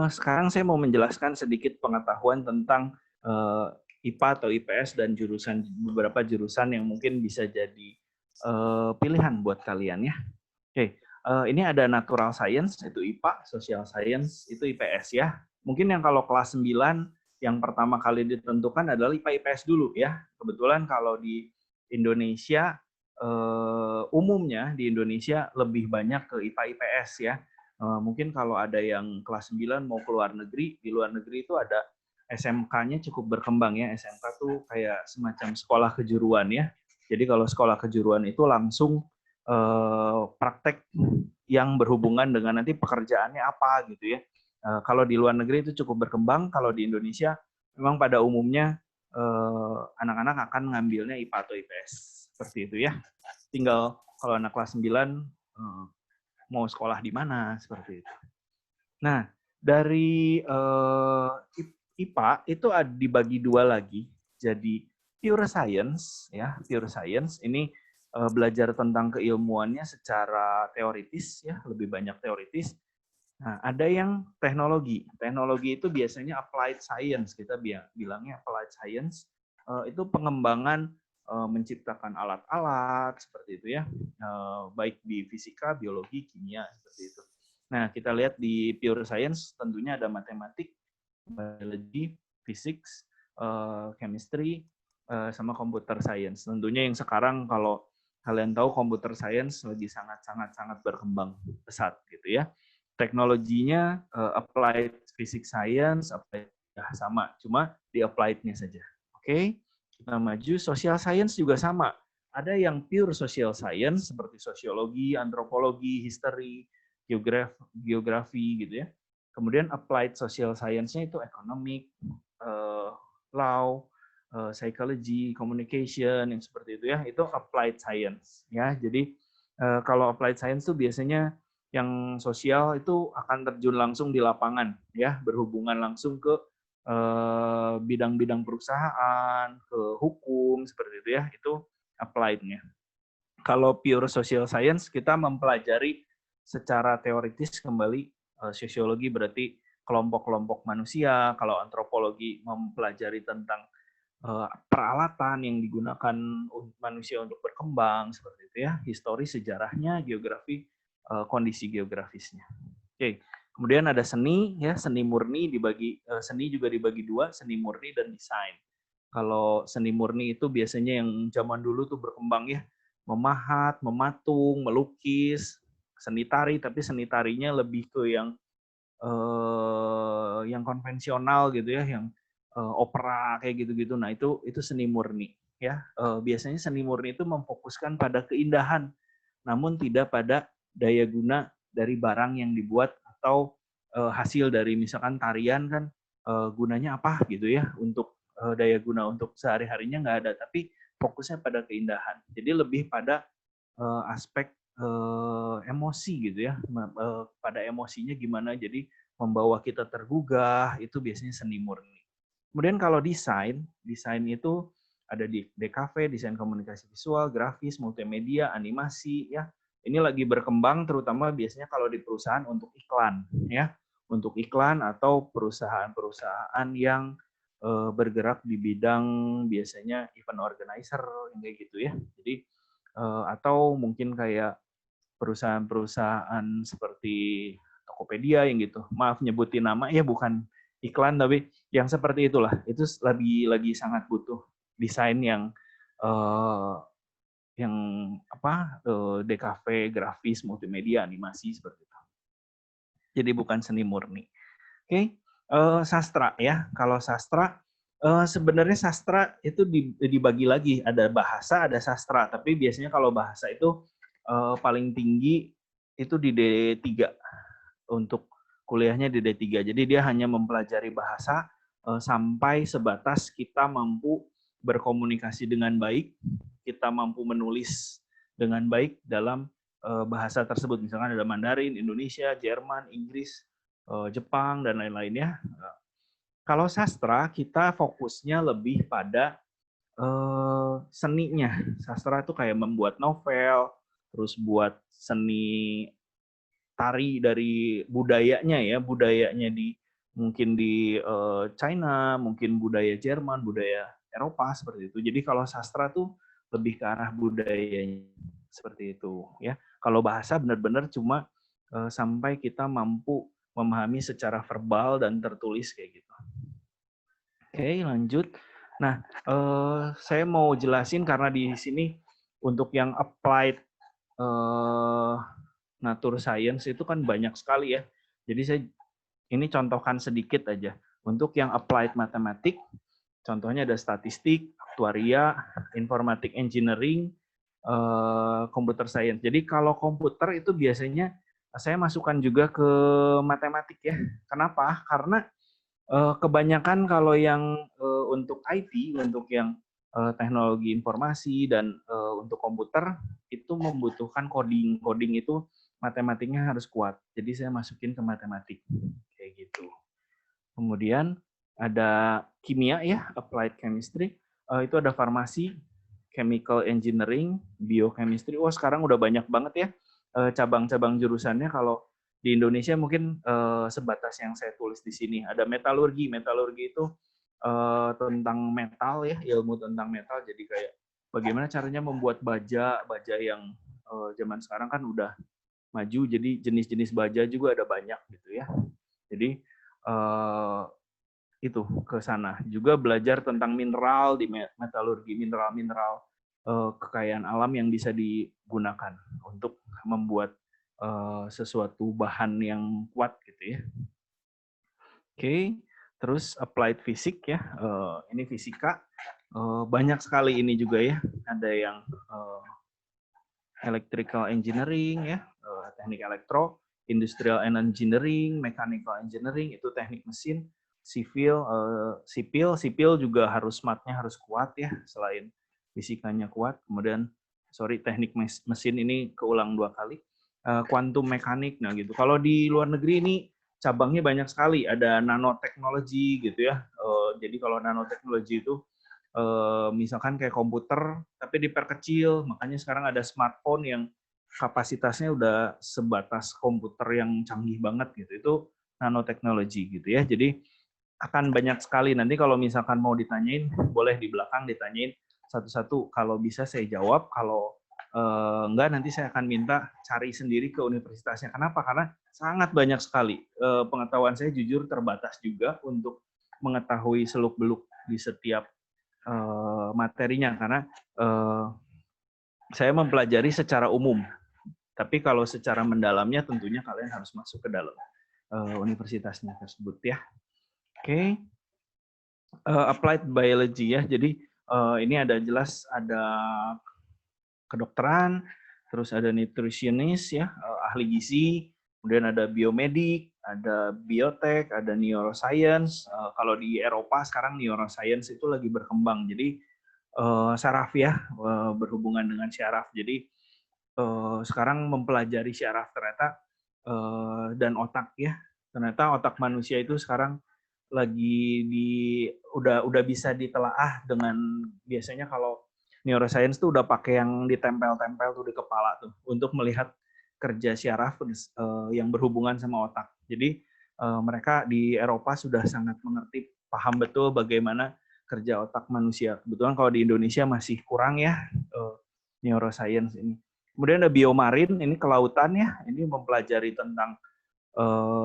D: sekarang saya mau menjelaskan sedikit pengetahuan tentang IPA atau IPS dan beberapa jurusan yang mungkin bisa jadi pilihan buat kalian ya. Oke, ini ada natural science itu IPA, social science itu IPS ya. Mungkin yang kalau kelas 9 yang pertama kali ditentukan adalah IPA IPS dulu ya. Kebetulan kalau di Indonesia umumnya di Indonesia lebih banyak ke IPA IPS ya. Mungkin kalau ada yang kelas 9 mau ke luar negeri, di luar negeri itu ada SMK-nya cukup berkembang ya. SMK tuh kayak semacam sekolah kejuruan ya. Jadi kalau sekolah kejuruan itu langsung praktek yang berhubungan dengan nanti pekerjaannya apa gitu ya. Kalau di luar negeri itu cukup berkembang, kalau di Indonesia memang pada umumnya anak-anak akan ngambilnya IPA atau IPS. Seperti itu ya. Tinggal kalau anak kelas 9 mau sekolah di mana, seperti itu. Nah, dari IPA itu dibagi dua lagi. Jadi pure science ya, pure science ini belajar tentang keilmuannya secara teoritis ya, lebih banyak teoritis. Nah, ada yang teknologi. Teknologi itu biasanya applied science, kita bilangnya applied science. Itu pengembangan menciptakan alat-alat seperti itu ya, baik di fisika, biologi, kimia seperti itu. Nah, kita lihat di pure science tentunya ada matematik, biologi, physics, chemistry, sama computer science. Tentunya yang sekarang kalau kalian tahu computer science lagi sangat berkembang pesat gitu ya. Teknologinya applied physics science, applied ya sama, cuma di applied-nya saja. Oke, kita maju. Social science juga sama. Ada yang pure social science seperti sosiologi, antropologi, history, geografi gitu ya. Kemudian applied social science-nya itu economic, law, psychology, communication yang seperti itu ya. Itu applied science ya. Jadi kalau applied science itu biasanya yang sosial itu akan terjun langsung di lapangan ya, berhubungan langsung ke bidang-bidang perusahaan, ke hukum seperti itu ya, itu applied-nya. Kalau pure social science kita mempelajari secara teoritis kembali sosiologi berarti kelompok-kelompok manusia, kalau antropologi mempelajari tentang peralatan yang digunakan manusia untuk berkembang seperti itu ya, histori sejarahnya, geografi, kondisi geografisnya. Oke. Kemudian ada seni ya, seni murni dibagi seni juga dibagi dua, seni murni dan desain. Kalau seni murni itu biasanya yang zaman dulu tuh berkembang ya, memahat, mematung, melukis, seni tari, tapi seni tarinya lebih ke yang konvensional gitu ya, yang opera kayak gitu-gitu. Nah, itu seni murni ya. Biasanya seni murni itu memfokuskan pada keindahan, namun tidak pada daya guna dari barang yang dibuat atau hasil dari misalkan tarian kan gunanya apa gitu ya, untuk daya guna untuk sehari-harinya nggak ada, tapi fokusnya pada keindahan. Jadi lebih pada aspek emosi gitu ya, pada emosinya gimana, jadi membawa kita tergugah, itu biasanya seni murni. Kemudian kalau desain itu ada di DKV, desain komunikasi visual, grafis, multimedia, animasi ya. Ini lagi berkembang terutama biasanya kalau di perusahaan untuk iklan ya. Untuk iklan atau perusahaan-perusahaan yang bergerak di bidang biasanya event organizer kayak gitu ya. Jadi atau mungkin kayak perusahaan-perusahaan seperti Tokopedia yang gitu. Maaf nyebutin nama ya, bukan iklan tapi yang seperti itulah. Itu lagi sangat butuh desain yang DKV, grafis, multimedia, animasi seperti itu. Jadi bukan seni murni. Oke. Sastra ya. Kalau sastra sebenarnya sastra itu dibagi lagi, ada bahasa, ada sastra. Tapi biasanya kalau bahasa itu paling tinggi itu di D3 untuk kuliahnya di D3. Jadi dia hanya mempelajari bahasa sampai sebatas kita mampu berkomunikasi dengan baik, kita mampu menulis dengan baik dalam bahasa tersebut. Misalkan ada Mandarin, Indonesia, Jerman, Inggris, Jepang, dan lain-lainnya. Kalau sastra, kita fokusnya lebih pada seninya. Sastra itu kayak membuat novel, terus buat seni tari dari budayanya ya, budayanya mungkin di China, mungkin budaya Jerman, budaya Eropa seperti itu. Jadi kalau sastra tuh lebih ke arah budayanya seperti itu ya. Kalau bahasa benar-benar cuma sampai kita mampu memahami secara verbal dan tertulis kayak gitu. Oke, lanjut. Nah, saya mau jelasin karena di sini untuk yang applied nature science itu kan banyak sekali ya. Jadi saya ini contohkan sedikit aja. Untuk yang applied matematik, contohnya ada statistik, aktuaria, informatik engineering, computer science. Jadi kalau komputer itu biasanya saya masukkan juga ke matematik ya. Kenapa? Karena kebanyakan kalau yang untuk IT, untuk yang teknologi informasi dan untuk komputer itu membutuhkan coding. Coding itu matematiknya harus kuat. Jadi saya masukin ke matematik kayak gitu. Kemudian ada kimia ya, applied chemistry. Itu ada farmasi, chemical engineering, biochemistry. Oh, sekarang udah banyak banget ya cabang-cabang jurusannya. Kalau di Indonesia mungkin sebatas yang saya tulis di sini. Ada metalurgi. Metalurgi itu tentang metal ya, ilmu tentang metal. Jadi kayak bagaimana caranya membuat baja yang zaman sekarang kan udah maju. Jadi jenis-jenis baja juga ada banyak gitu ya. Jadi itu ke sana. Juga belajar tentang mineral di metalurgi, mineral-mineral kekayaan alam yang bisa digunakan untuk membuat sesuatu bahan yang kuat gitu ya. Oke, terus applied fisik ya. Ini fisika. Banyak sekali ini juga ya. Ada yang electrical engineering ya, teknik elektro, industrial and engineering, mechanical engineering itu teknik mesin, sipil juga harus smartnya harus kuat ya, selain fisikanya kuat. Kemudian teknik mesin ini keulang 2 kali. Quantum mekanik, nah gitu. Kalau di luar negeri ini cabangnya banyak sekali. Ada nanoteknologi gitu ya. Jadi kalau nanoteknologi itu misalkan kayak komputer tapi diperkecil, makanya sekarang ada smartphone yang kapasitasnya udah sebatas komputer yang canggih banget gitu. Itu nanoteknologi gitu ya. Jadi akan banyak sekali. Nanti kalau misalkan mau ditanyain, boleh di belakang ditanyain satu-satu. Kalau bisa saya jawab, kalau enggak nanti saya akan minta cari sendiri ke universitasnya. Kenapa? Karena sangat banyak sekali. Pengetahuan saya jujur terbatas juga untuk mengetahui seluk-beluk di setiap materinya, karena saya mempelajari secara umum. Tapi kalau secara mendalamnya tentunya kalian harus masuk ke dalam universitasnya tersebut ya. Oke. Applied biology ya. Jadi ini ada jelas ada kedokteran, terus ada nutritionist ya, ahli gizi, kemudian ada biomedik, ada biotek, ada neuroscience. Kalau di Eropa sekarang neuroscience itu lagi berkembang. Jadi syaraf ya, berhubungan dengan syaraf. Jadi sekarang mempelajari syaraf ternyata dan otak ya. Ternyata otak manusia itu sekarang lagi udah bisa ditelaah dengan, biasanya kalau neuroscience tuh udah pakai yang ditempel-tempel tuh di kepala tuh untuk melihat kerja syaraf yang berhubungan sama otak. Jadi mereka di Eropa sudah sangat mengerti, paham betul bagaimana kerja otak manusia. Kebetulan kalau di Indonesia masih kurang ya neuroscience ini. Kemudian ada biomarin, ini kelautan ya, ini mempelajari tentang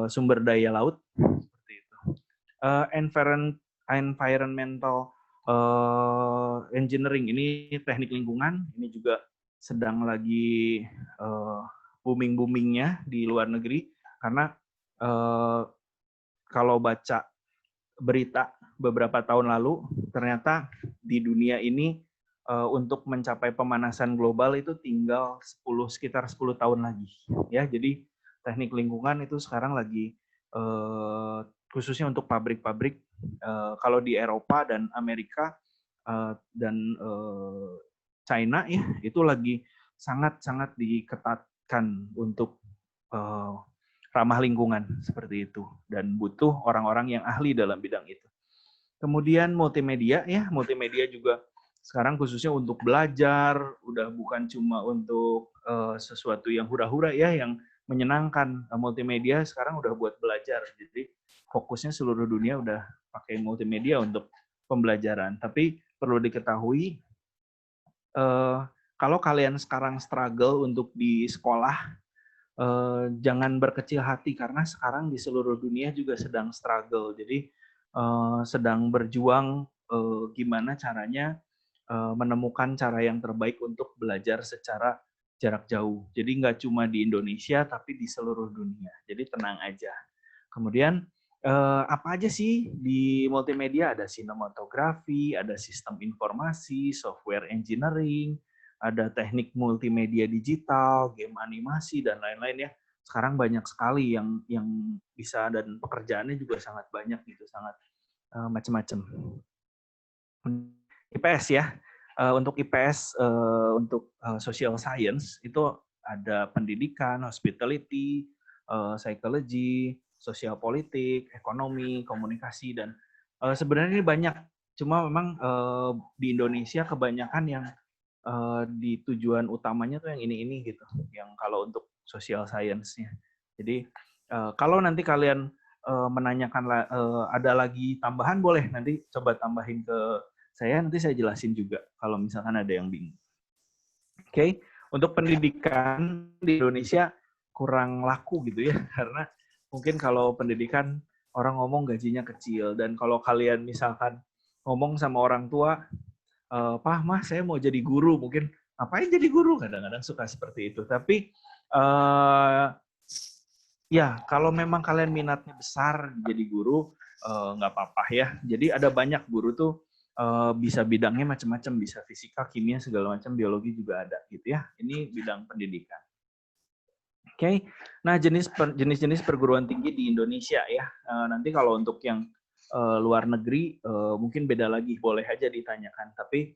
D: sumber daya laut seperti itu. Environmental engineering, ini teknik lingkungan, ini juga sedang lagi booming-boomingnya di luar negeri, karena kalau baca berita beberapa tahun lalu, ternyata di dunia ini untuk mencapai pemanasan global itu tinggal sekitar 10 tahun lagi. Ya, jadi teknik lingkungan itu sekarang lagi khususnya untuk pabrik-pabrik, kalau di Eropa dan Amerika dan China ya, itu lagi sangat-sangat diketatkan untuk ramah lingkungan seperti itu, dan butuh orang-orang yang ahli dalam bidang itu. Kemudian multimedia ya, multimedia juga sekarang khususnya untuk belajar, udah bukan cuma untuk sesuatu yang hura-hura ya, yang menyenangkan. Multimedia sekarang udah buat belajar, jadi fokusnya seluruh dunia udah pakai multimedia untuk pembelajaran. Tapi perlu diketahui, kalau kalian sekarang struggle untuk di sekolah, jangan berkecil hati, karena sekarang di seluruh dunia juga sedang struggle. Jadi sedang berjuang gimana caranya menemukan cara yang terbaik untuk belajar secara jarak jauh. Jadi nggak cuma di Indonesia, tapi di seluruh dunia. Jadi tenang aja. Kemudian apa aja sih di multimedia? Ada sinematografi, ada sistem informasi, software engineering, ada teknik multimedia digital, game animasi, dan lain-lain ya. Sekarang banyak sekali yang bisa, dan pekerjaannya juga sangat banyak gitu, sangat macam-macam. IPS ya, untuk IPS, untuk social science itu ada pendidikan, hospitality, psychology, sosial politik, ekonomi, komunikasi, dan sebenarnya ini banyak. Cuma memang di Indonesia kebanyakan yang di tujuan utamanya tuh yang ini gitu, yang kalau untuk social science-nya. Jadi kalau nanti kalian menanyakan ada lagi tambahan, boleh nanti coba tambahin ke saya, nanti saya jelasin juga kalau misalkan ada yang bingung. Oke, untuk pendidikan di Indonesia kurang laku gitu ya, karena mungkin kalau pendidikan orang ngomong gajinya kecil, dan kalau kalian misalkan ngomong sama orang tua, Pak, Mah, saya mau jadi guru, mungkin ngapain jadi guru? Kadang-kadang suka seperti itu. Tapi ya, kalau memang kalian minatnya besar jadi guru, nggak apa-apa ya. Jadi ada banyak guru tuh bisa bidangnya macam-macam, bisa fisika, kimia, segala macam, biologi juga ada gitu ya. Ini bidang pendidikan. Oke, nah jenis-jenis perguruan tinggi di Indonesia ya. Nanti kalau untuk yang luar negeri mungkin beda lagi, boleh aja ditanyakan. Tapi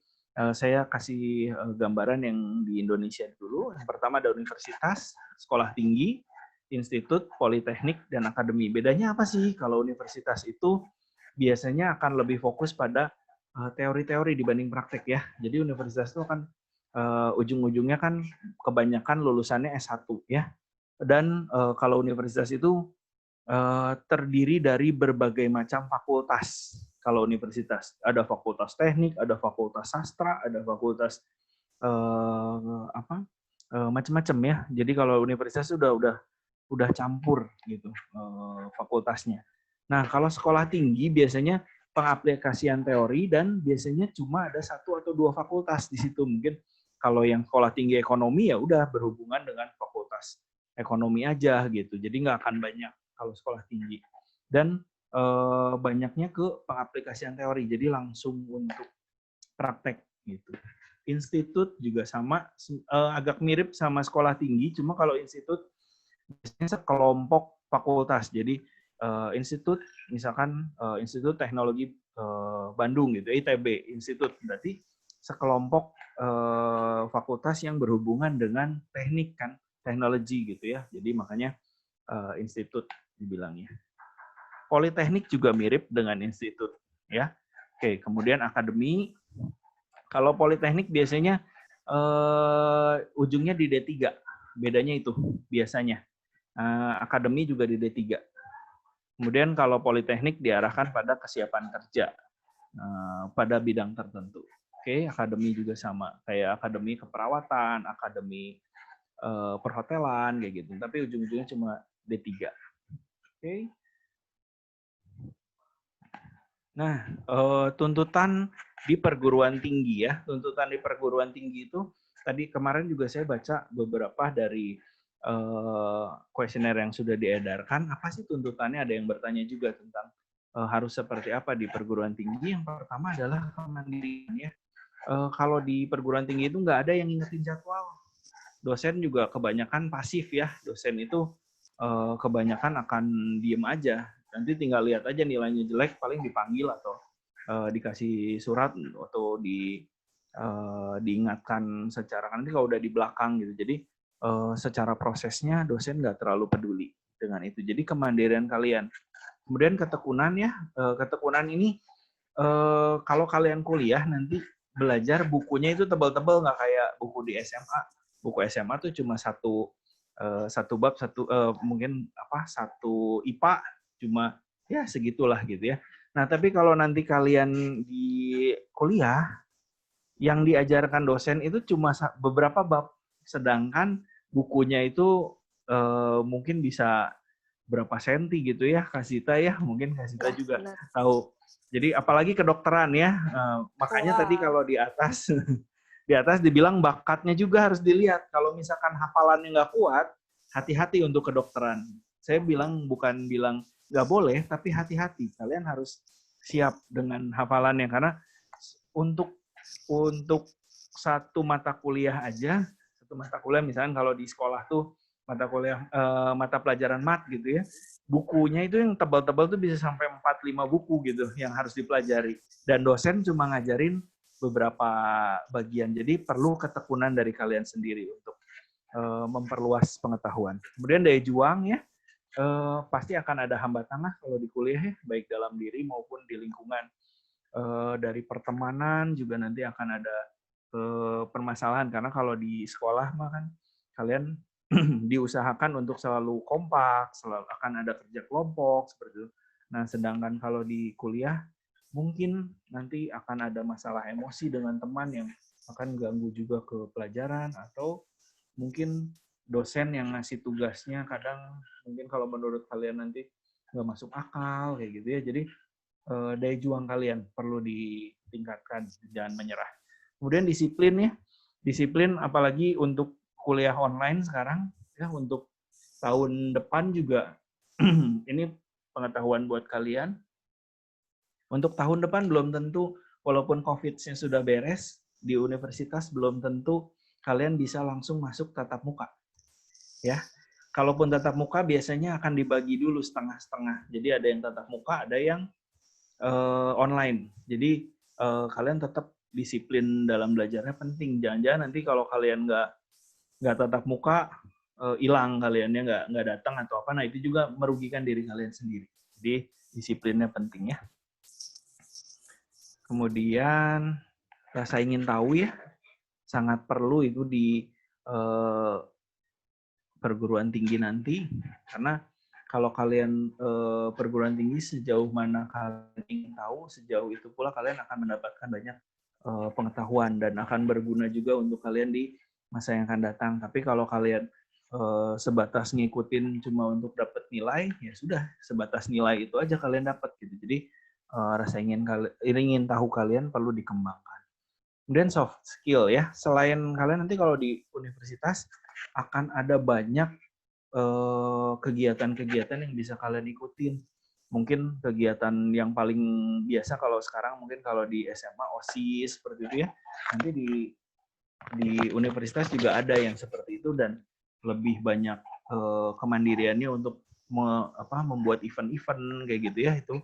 D: saya kasih gambaran yang di Indonesia dulu. Yang pertama ada universitas, sekolah tinggi, institut, politeknik, dan akademi. Bedanya apa sih? Kalau universitas itu biasanya akan lebih fokus pada teori-teori dibanding praktek ya. Jadi universitas itu kan ujung-ujungnya kan kebanyakan lulusannya S1 ya. Dan kalau universitas itu terdiri dari berbagai macam fakultas. Kalau universitas ada fakultas teknik, ada fakultas sastra, ada fakultas macam-macam ya. Jadi kalau universitas udah campur gitu fakultasnya. Nah kalau sekolah tinggi biasanya pengaplikasian teori dan biasanya cuma ada 1 atau 2 fakultas di situ. Mungkin kalau yang sekolah tinggi ekonomi ya udah berhubungan dengan fakultas ekonomi aja gitu. Jadi nggak akan banyak kalau sekolah tinggi. Dan banyaknya ke pengaplikasian teori. Jadi langsung untuk praktek gitu. Institut juga sama, agak mirip sama sekolah tinggi, cuma kalau institut biasanya sekelompok fakultas. Jadi institut, misalkan Institut Teknologi Bandung gitu, ITB, institut berarti sekelompok fakultas yang berhubungan dengan teknik kan, teknologi gitu ya. Jadi makanya institut dibilangnya. Politeknik juga mirip dengan institut ya. Oke, kemudian akademi. Kalau politeknik biasanya ujungnya di D3. Bedanya itu biasanya. Akademi juga di D3. Kemudian kalau politeknik diarahkan pada kesiapan kerja pada bidang tertentu. Oke, akademi juga sama. Kayak akademi keperawatan, akademi perhotelan kayak gitu. Tapi ujung-ujungnya cuma D3. Oke. Nah, tuntutan di perguruan tinggi ya. Tuntutan di perguruan tinggi itu tadi kemarin juga saya baca beberapa dari kuesioner yang sudah diedarkan. Apa sih tuntutannya? Ada yang bertanya juga tentang harus seperti apa di perguruan tinggi. Yang pertama adalah kemandirian ya. Kalau di perguruan tinggi itu nggak ada yang ngingetin jadwal. Dosen juga kebanyakan pasif ya. Dosen itu kebanyakan akan diem aja. Nanti tinggal lihat aja nilainya jelek, paling dipanggil atau dikasih surat atau diingatkan secara, nanti kalau udah di belakang gitu. Jadi secara prosesnya dosen nggak terlalu peduli dengan itu. Jadi kemandirian kalian. Kemudian ketekunan ya, ketekunan ini kalau kalian kuliah nanti belajar bukunya itu tebal-tebal, nggak kayak buku di SMA. Buku SMA tuh cuma satu bab, mungkin satu IPA, cuma ya segitulah gitu ya. Nah tapi kalau nanti kalian di kuliah yang diajarkan dosen itu cuma beberapa bab, sedangkan bukunya itu mungkin bisa berapa senti gitu ya, Kasita ya, mungkin Kasita juga tahu. Jadi apalagi kedokteran ya, makanya tadi kalau di atas dibilang bakatnya juga harus dilihat. Kalau misalkan hafalannya nggak kuat, hati-hati untuk kedokteran. Saya bukan bilang nggak boleh, tapi hati-hati. Kalian harus siap dengan hafalannya, karena untuk satu mata kuliah aja, misalkan kalau di sekolah tuh mata pelajaran mat gitu ya, bukunya itu yang tebal-tebal tuh bisa sampai 4-5 buku gitu yang harus dipelajari. Dan dosen cuma ngajarin beberapa bagian. Jadi perlu ketekunan dari kalian sendiri untuk memperluas pengetahuan. Kemudian daya juang ya, pasti akan ada hambatan lah kalau di kuliah ya, baik dalam diri maupun di lingkungan. Dari pertemanan juga nanti akan ada permasalahan, karena kalau di sekolah mah kan kalian diusahakan untuk selalu kompak, selalu akan ada kerja kelompok seperti itu. Nah, sedangkan kalau di kuliah mungkin nanti akan ada masalah emosi dengan teman yang akan ganggu juga ke pelajaran, atau mungkin dosen yang ngasih tugasnya kadang mungkin kalau menurut kalian nanti nggak masuk akal kayak gitu ya. Jadi daya juang kalian perlu ditingkatkan, jangan menyerah. Kemudian disiplin ya, disiplin apalagi untuk kuliah online sekarang ya, untuk tahun depan juga ini pengetahuan buat kalian. Untuk tahun depan belum tentu, walaupun COVID-nya sudah beres di universitas, belum tentu kalian bisa langsung masuk tatap muka. Ya, kalaupun tatap muka biasanya akan dibagi dulu setengah-setengah. Jadi ada yang tatap muka, ada yang online. Jadi kalian tetap disiplin dalam belajarnya penting. Jangan-jangan nanti kalau kalian nggak tatap muka, hilang kaliannya nggak datang atau apa, nah itu juga merugikan diri kalian sendiri. Jadi disiplinnya penting ya. Kemudian rasa ingin tahu ya, sangat perlu itu di perguruan tinggi nanti, karena kalau kalian perguruan tinggi sejauh mana kalian ingin tahu, sejauh itu pula kalian akan mendapatkan banyak pengetahuan dan akan berguna juga untuk kalian di masa yang akan datang. Tapi kalau kalian sebatas ngikutin cuma untuk dapat nilai, ya sudah, sebatas nilai itu aja kalian dapat gitu. Jadi rasa ingin tahu kalian perlu dikembangkan. Kemudian soft skill ya, selain kalian nanti kalau di universitas akan ada banyak kegiatan-kegiatan yang bisa kalian ikutin. Mungkin kegiatan yang paling biasa kalau sekarang mungkin kalau di SMA OSIS seperti itu ya. Nanti di universitas juga ada yang seperti itu dan lebih banyak kemandiriannya untuk membuat event-event kayak gitu ya, itu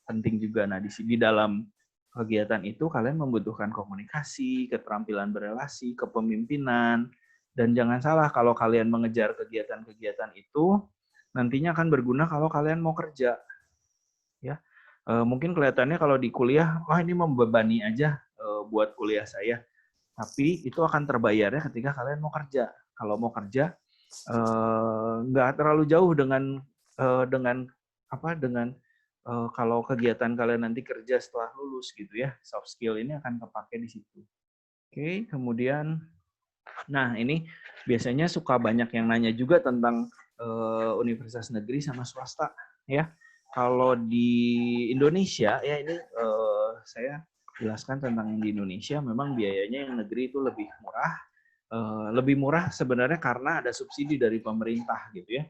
D: penting juga. Nah, di dalam kegiatan itu kalian membutuhkan komunikasi, keterampilan berelasi, kepemimpinan, dan jangan salah kalau kalian mengejar kegiatan-kegiatan itu nantinya akan berguna kalau kalian mau kerja. Ya, mungkin kelihatannya kalau di kuliah, wah ini membebani aja buat kuliah saya. Tapi itu akan terbayarnya ketika kalian mau kerja. Kalau mau kerja nggak terlalu jauh dengan kalau kegiatan kalian nanti kerja setelah lulus gitu ya. Soft skill ini akan kepake di situ. Oke, kemudian nah ini biasanya suka banyak yang nanya juga tentang universitas negeri sama swasta ya. Kalau di Indonesia ya ini saya jelaskan tentang yang di Indonesia, memang biayanya yang negeri itu lebih murah. Lebih murah sebenarnya karena ada subsidi dari pemerintah gitu ya.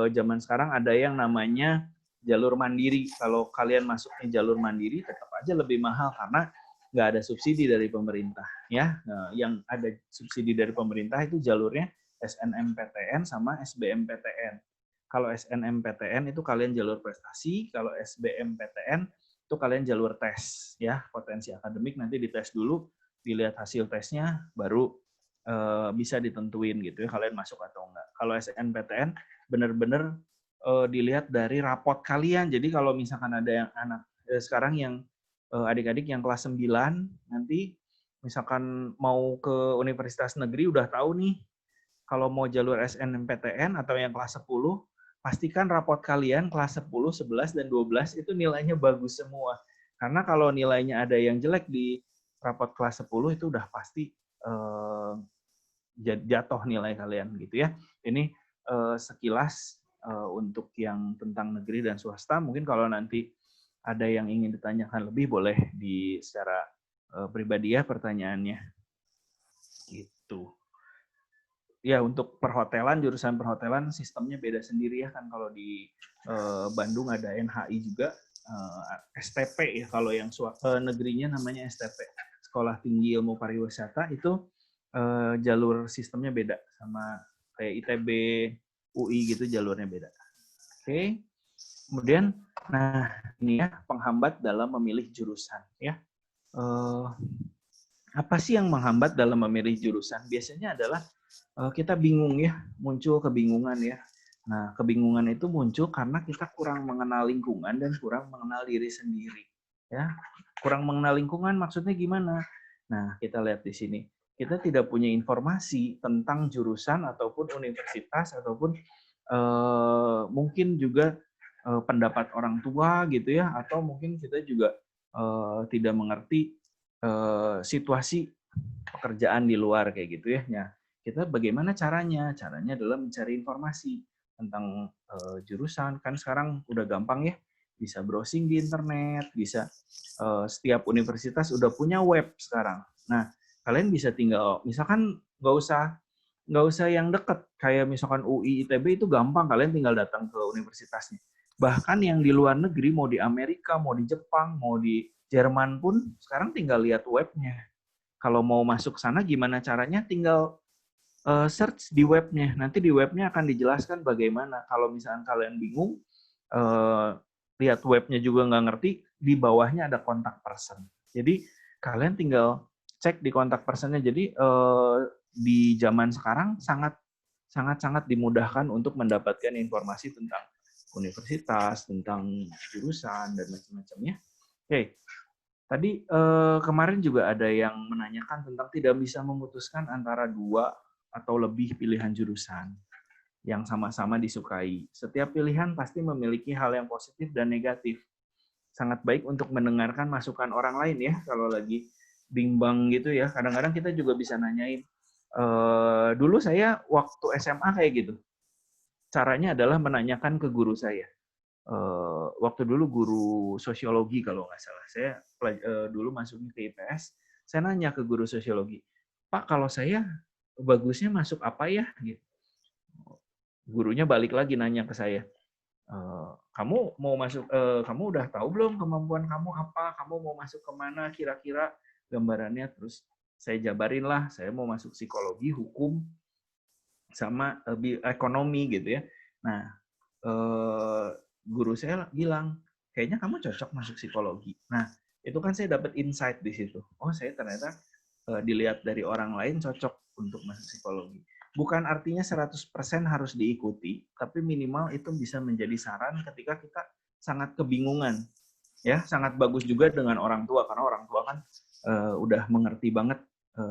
D: Zaman sekarang ada yang namanya jalur mandiri. Kalau kalian masuknya jalur mandiri tetap aja lebih mahal karena nggak ada subsidi dari pemerintah ya. Yang ada subsidi dari pemerintah itu jalurnya SNMPTN sama SBMPTN. Kalau SNMPTN itu kalian jalur prestasi, kalau SBMPTN itu kalian jalur tes ya, potensi akademik nanti dites dulu, dilihat hasil tesnya baru bisa ditentuin gitu ya kalian masuk atau enggak. Kalau SNMPTN benar-benar dilihat dari rapot kalian. Jadi kalau misalkan ada yang anak sekarang yang adik-adik yang kelas 9 nanti misalkan mau ke universitas negeri udah tahu nih kalau mau jalur SNMPTN atau yang kelas 10, pastikan rapot kalian kelas 10, 11, dan 12 itu nilainya bagus semua. Karena kalau nilainya ada yang jelek di rapot kelas 10 itu udah pasti jatuh nilai kalian gitu ya. Ini sekilas untuk yang tentang negeri dan swasta. Mungkin kalau nanti ada yang ingin ditanyakan lebih boleh di secara pribadi ya pertanyaannya. Gitu. Ya untuk perhotelan, jurusan perhotelan sistemnya beda sendiri ya kan. Kalau di Bandung ada NHI juga, STP ya kalau yang negerinya namanya STP, Sekolah Tinggi Ilmu Pariwisata, itu jalur sistemnya beda sama kayak ITB, UI gitu, jalurnya beda. Oke. Kemudian nah ini ya penghambat dalam memilih jurusan ya. Apa sih yang menghambat dalam memilih jurusan? Biasanya adalah kita bingung ya, muncul kebingungan ya. Nah, kebingungan itu muncul karena kita kurang mengenal lingkungan dan kurang mengenal diri sendiri. Ya, kurang mengenal lingkungan maksudnya gimana? Nah, kita lihat di sini. Kita tidak punya informasi tentang jurusan ataupun universitas ataupun mungkin juga pendapat orang tua gitu ya, atau mungkin kita juga tidak mengerti situasi pekerjaan di luar kayak gitu ya. Nah, kita bagaimana caranya? Caranya adalah mencari informasi tentang jurusan. Kan sekarang udah gampang ya, bisa browsing di internet, bisa setiap universitas udah punya web sekarang. Nah, kalian bisa tinggal, misalkan nggak usah yang deket, kayak misalkan UI, ITB itu gampang, kalian tinggal datang ke universitasnya. Bahkan yang di luar negeri, mau di Amerika, mau di Jepang, mau di Jerman pun, sekarang tinggal lihat webnya. Kalau mau masuk sana gimana caranya, tinggal search di webnya. Nanti di webnya akan dijelaskan bagaimana. Kalau misalkan kalian bingung, lihat webnya juga nggak ngerti, di bawahnya ada kontak person. Jadi kalian tinggal cek di kontak personnya. Jadi di zaman sekarang sangat sangat-sangat dimudahkan untuk mendapatkan informasi tentang universitas, tentang jurusan, dan macam-macamnya. Oke, tadi kemarin juga ada yang menanyakan tentang tidak bisa memutuskan antara 2 atau lebih pilihan jurusan yang sama-sama disukai. Setiap pilihan pasti memiliki hal yang positif dan negatif. Sangat baik untuk mendengarkan masukan orang lain ya, kalau lagi bimbang gitu ya. Kadang-kadang kita juga bisa nanyain, dulu saya waktu SMA kayak gitu. Caranya adalah menanyakan ke guru saya. Waktu dulu guru sosiologi kalau nggak salah. Saya dulu masuknya ke IPS, saya nanya ke guru sosiologi, Pak, kalau saya bagusnya masuk apa ya? Gitu. Gurunya balik lagi nanya ke saya, kamu mau masuk, kamu udah tahu belum kemampuan kamu apa? Kamu mau masuk kemana kira-kira gambarannya? Terus saya jabarin lah, saya mau masuk psikologi, hukum, sama ekonomi gitu ya. Nah, guru saya bilang, kayaknya kamu cocok masuk psikologi. Nah, itu kan saya dapat insight di situ. Oh, saya ternyata dilihat dari orang lain cocok untuk masuk psikologi. Bukan artinya 100% harus diikuti, tapi minimal itu bisa menjadi saran ketika kita sangat kebingungan. Ya, sangat bagus juga dengan orang tua, karena orang tua kan udah mengerti banget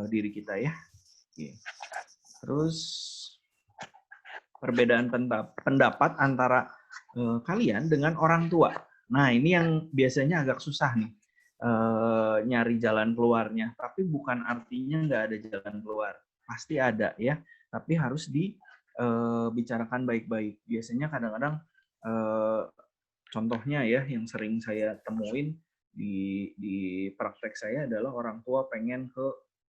D: diri kita ya. Terus perbedaan pendapat antara kalian dengan orang tua. Nah, ini yang biasanya agak susah nih, nyari jalan keluarnya. Tapi bukan artinya nggak ada jalan keluar. Pasti ada ya, tapi harus dibicarakan baik-baik. Biasanya kadang-kadang, contohnya ya, yang sering saya temuin di praktek saya adalah orang tua pengen ke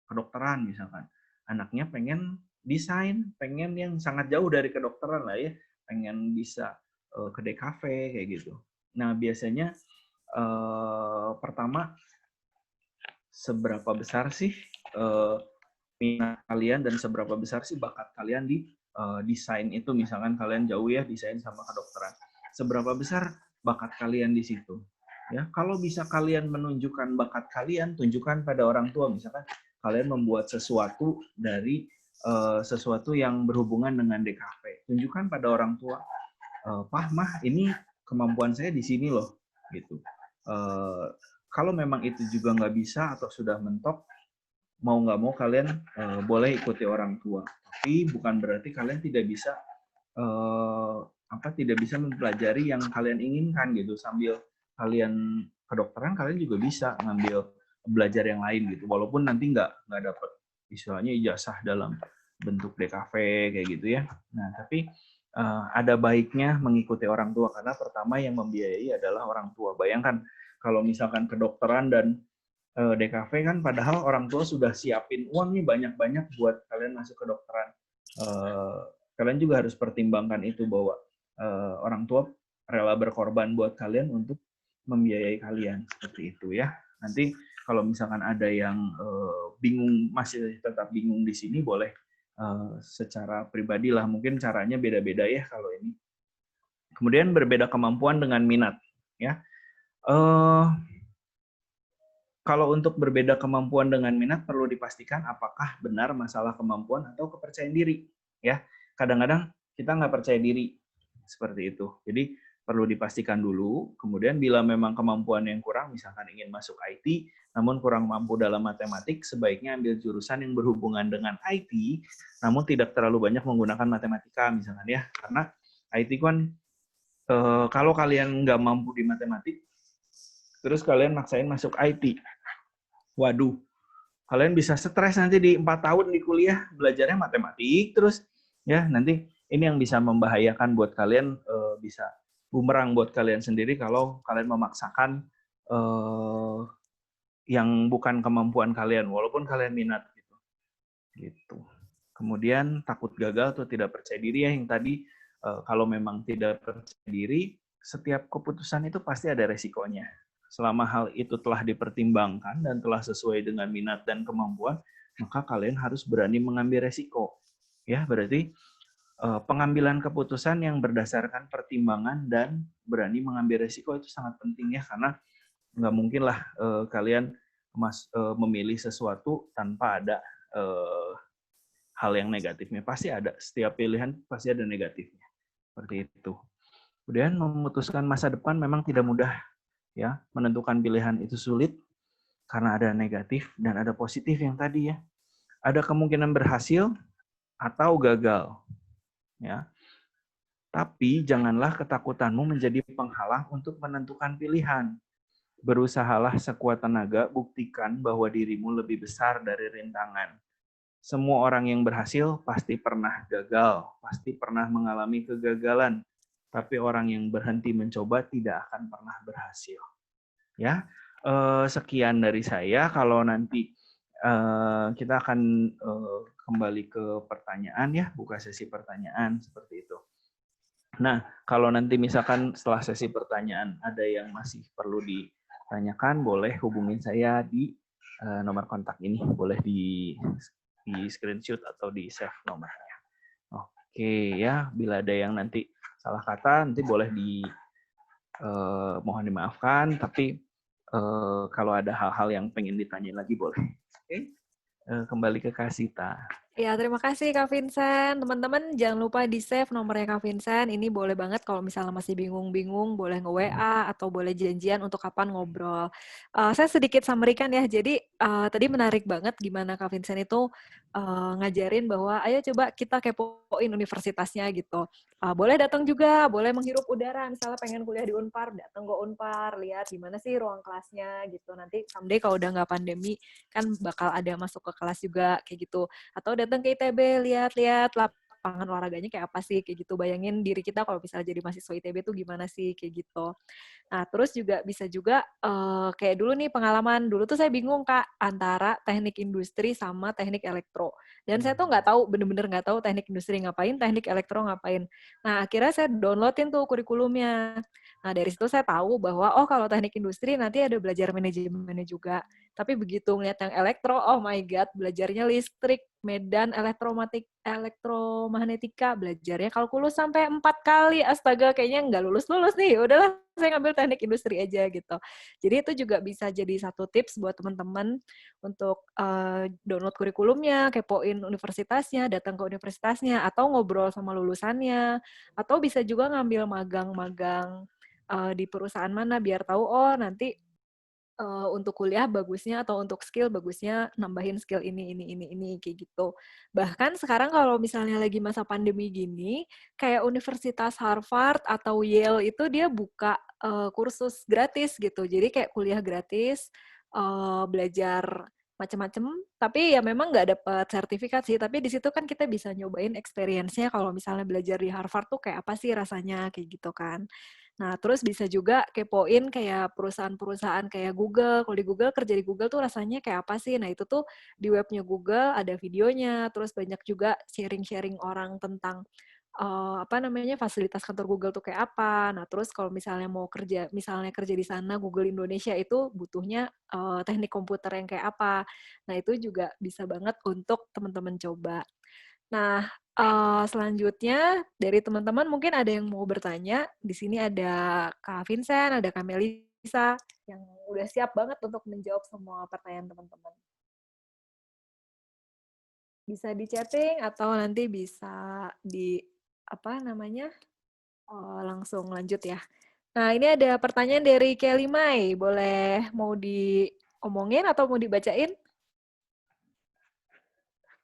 D: kedokteran misalkan. Anaknya pengen desain, pengen yang sangat jauh dari kedokteran lah ya, pengen bisa ke DKV kayak gitu. Nah, biasanya pertama, seberapa besar sih minat kalian dan seberapa besar sih bakat kalian di desain itu, misalkan kalian jauh ya desain sama kedokteran. Seberapa besar bakat kalian di situ? Ya, kalau bisa kalian menunjukkan bakat kalian, tunjukkan pada orang tua. Misalkan kalian membuat sesuatu dari sesuatu yang berhubungan dengan DKV, tunjukkan pada orang tua, Pak, Mah, ini kemampuan saya di sini loh, gitu. Kalau memang itu juga nggak bisa atau sudah mentok, mau nggak mau kalian boleh ikuti orang tua. Tapi bukan berarti kalian tidak bisa tidak bisa mempelajari yang kalian inginkan gitu. Sambil kalian kedokteran, kalian juga bisa ngambil belajar yang lain gitu. Walaupun nanti nggak dapat istilahnya ijazah dalam bentuk DKV kayak gitu ya. Nah, tapi ada baiknya mengikuti orang tua, karena pertama yang membiayai adalah orang tua. Bayangkan kalau misalkan kedokteran dan DKV kan, padahal orang tua sudah siapin uang nih banyak-banyak buat kalian masuk kedokteran. Kalian juga harus pertimbangkan itu, bahwa orang tua rela berkorban buat kalian untuk membiayai kalian, seperti itu ya. Nanti kalau misalkan ada yang bingung, masih tetap bingung di sini, boleh secara pribadi lah, mungkin caranya beda-beda ya kalau ini. Kemudian berbeda kemampuan dengan minat ya. Kalau untuk berbeda kemampuan dengan minat, perlu dipastikan apakah benar masalah kemampuan atau kepercayaan diri ya. Kadang-kadang kita nggak percaya diri seperti itu, jadi perlu dipastikan dulu. Kemudian bila memang kemampuan yang kurang, misalkan ingin masuk IT namun kurang mampu dalam matematik, sebaiknya ambil jurusan yang berhubungan dengan IT namun tidak terlalu banyak menggunakan matematika misalkan ya. Karena IT kan kalau kalian nggak mampu di matematik terus kalian maksain masuk IT, waduh, kalian bisa stres nanti di 4 tahun di kuliah belajarnya matematik terus ya. Nanti ini yang bisa membahayakan buat kalian, bisa bumerang buat kalian sendiri kalau kalian memaksakan yang bukan kemampuan kalian walaupun kalian minat gitu. Kemudian takut gagal atau tidak percaya diri ya, yang tadi kalau memang tidak percaya diri, setiap keputusan itu pasti ada resikonya. Selama hal itu telah dipertimbangkan dan telah sesuai dengan minat dan kemampuan, maka kalian harus berani mengambil resiko. Ya, berarti pengambilan keputusan yang berdasarkan pertimbangan dan berani mengambil resiko itu sangat penting ya, karena nggak mungkin lah kalian memilih sesuatu tanpa ada hal yang negatifnya. Pasti ada, setiap pilihan pasti ada negatifnya. Seperti itu. Kemudian memutuskan masa depan memang tidak mudah, ya. Menentukan pilihan itu sulit karena ada negatif dan ada positif yang tadi ya. Ada kemungkinan berhasil atau gagal, ya. Tapi janganlah ketakutanmu menjadi penghalang untuk menentukan pilihan. Berusahalah sekuat tenaga, buktikan bahwa dirimu lebih besar dari rintangan. Semua orang yang berhasil pasti pernah gagal, pasti pernah mengalami kegagalan. Tapi orang yang berhenti mencoba tidak akan pernah berhasil. Ya, sekian dari saya. Kalau nanti kita akan kembali ke pertanyaan ya, buka sesi pertanyaan seperti itu. Nah, kalau nanti misalkan setelah sesi pertanyaan ada yang masih perlu ditanyakan, boleh hubungin saya di nomor kontak ini, boleh di screenshot atau di save nomornya. Oke ya, bila ada yang nanti salah kata nanti boleh mohon dimaafkan, tapi kalau ada hal-hal yang pengen ditanya lagi boleh. Oke, kembali ke Kasita.
A: Ya, terima kasih Kak Vincent. Teman-teman jangan lupa di-save nomornya Kak Vincent. Ini boleh banget kalau misalnya masih bingung-bingung, boleh nge-WA atau boleh janjian untuk kapan ngobrol. Saya sedikit summary-kan ya. Jadi tadi menarik banget gimana Kak Vincent itu ngajarin bahwa ayo coba kita kepoin universitasnya gitu. Boleh datang juga, boleh menghirup udara. Misalnya pengen kuliah di Unpar, datang ke Unpar, lihat gimana sih ruang kelasnya gitu. Nanti someday kalau udah nggak pandemi, kan bakal ada masuk ke kelas juga kayak gitu. Atau datang ke ITB, lihat-lihat lapangan olahraganya kayak apa sih, kayak gitu. Bayangin diri kita kalau misalnya jadi mahasiswa ITB tuh gimana sih, kayak gitu. Nah, terus juga bisa juga kayak dulu nih pengalaman. Dulu tuh saya bingung, Kak, antara teknik industri sama teknik elektro. Dan saya tuh nggak tahu, bener-bener nggak tahu teknik industri ngapain, teknik elektro ngapain. Nah, akhirnya saya downloadin tuh kurikulumnya. Nah, dari situ saya tahu bahwa, oh kalau teknik industri nanti ada belajar manajemennya juga. Tapi begitu ngeliat yang elektro, oh my God, belajarnya listrik, medan, elektromagnetika, belajarnya kalkulus sampai 4 kali. Astaga, kayaknya nggak lulus-lulus nih. Udahlah, saya ngambil teknik industri aja gitu. Jadi itu juga bisa jadi satu tips buat teman-teman untuk download kurikulumnya, kepoin universitasnya, datang ke universitasnya, atau ngobrol sama lulusannya, atau bisa juga ngambil magang-magang di perusahaan mana biar tahu, oh nanti untuk kuliah bagusnya atau untuk skill bagusnya nambahin skill ini kayak gitu. Bahkan sekarang kalau misalnya lagi masa pandemi gini, kayak Universitas Harvard atau Yale itu dia buka kursus gratis gitu. Jadi kayak kuliah gratis, belajar macam-macam, tapi ya memang nggak dapat sertifikat sih, tapi di situ kan kita bisa nyobain experience-nya kalau misalnya belajar di Harvard tuh kayak apa sih rasanya, kayak gitu kan. Nah, terus bisa juga kepoin kayak perusahaan-perusahaan kayak Google. Kalau di Google, kerja di Google tuh rasanya kayak apa sih? Nah, itu tuh di webnya Google ada videonya, terus banyak juga sharing-sharing orang tentang fasilitas kantor Google tuh kayak apa. Nah, terus kalau misalnya mau kerja, misalnya kerja di sana Google Indonesia itu butuhnya teknik komputer yang kayak apa. Nah, itu juga bisa banget untuk teman-teman coba. Nah, selanjutnya dari teman-teman mungkin ada yang mau bertanya. Di sini ada Kak Vincent, ada Kak Melisa yang udah siap banget untuk menjawab semua pertanyaan teman-teman. Bisa di chatting atau nanti bisa di langsung lanjut ya. Nah, ini ada pertanyaan dari Kelly Mai. Boleh mau diomongin atau mau dibacain?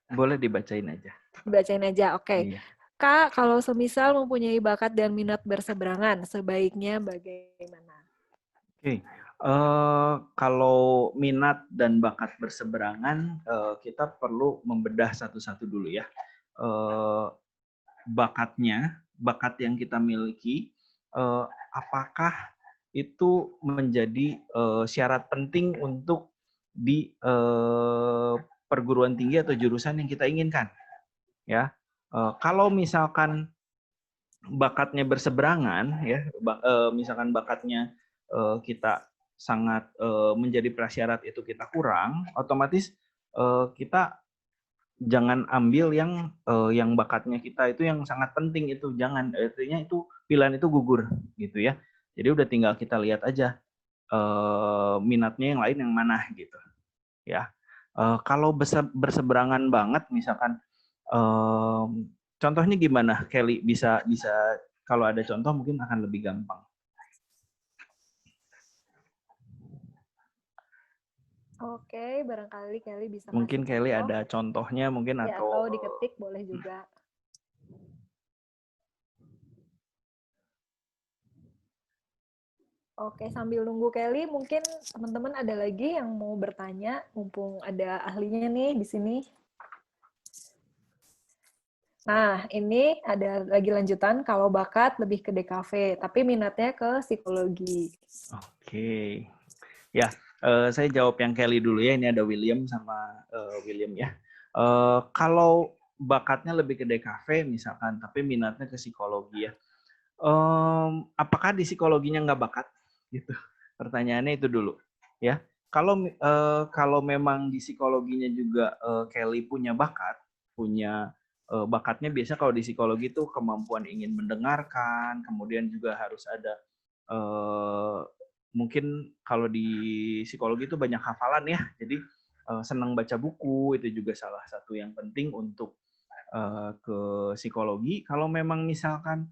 D: Boleh dibacain aja.
A: Dibacain aja, oke.
D: Iya.
A: Kak, kalau semisal mempunyai bakat dan minat berseberangan, sebaiknya bagaimana?
D: Oke. Kalau minat dan bakat berseberangan, kita perlu membedah satu-satu dulu ya. Bakat yang kita miliki, apakah itu menjadi syarat penting untuk di perguruan tinggi atau jurusan yang kita inginkan, ya. Kalau misalkan bakatnya berseberangan, ya, misalkan bakatnya kita sangat menjadi prasyarat itu kita kurang, otomatis kita jangan ambil yang bakatnya kita itu yang sangat penting itu, jangan, artinya itu pilihan itu gugur gitu ya. Jadi udah tinggal kita lihat aja minatnya yang lain yang mana gitu ya. Kalau berseberangan banget, misalkan Contohnya gimana, Kelly? Bisa kalau ada contoh mungkin akan lebih gampang.
A: Oke, barangkali Kelly bisa
D: Mungkin
A: kasih
D: Kelly
A: contoh.
D: ada contohnya mungkin
A: Ya, atau diketik boleh juga. Oke, sambil nunggu Kelly, mungkin teman-teman ada lagi yang mau bertanya, mumpung ada ahlinya nih di sini. Nah, ini ada lagi lanjutan, kalau bakat lebih ke DKV, tapi minatnya ke psikologi.
D: Oke. Ya, saya jawab yang Kelly dulu ya. Ini ada William sama William ya. Kalau bakatnya lebih ke DKV misalkan, tapi minatnya ke psikologi ya. Apakah di psikologinya nggak bakat? Gitu. Pertanyaannya itu dulu. Ya, kalau memang di psikologinya juga Kelly punya bakat, bakatnya biasa kalau di psikologi itu kemampuan ingin mendengarkan, kemudian juga harus ada mungkin kalau di psikologi itu banyak hafalan ya, jadi senang baca buku itu juga salah satu yang penting untuk ke psikologi. Kalau memang misalkan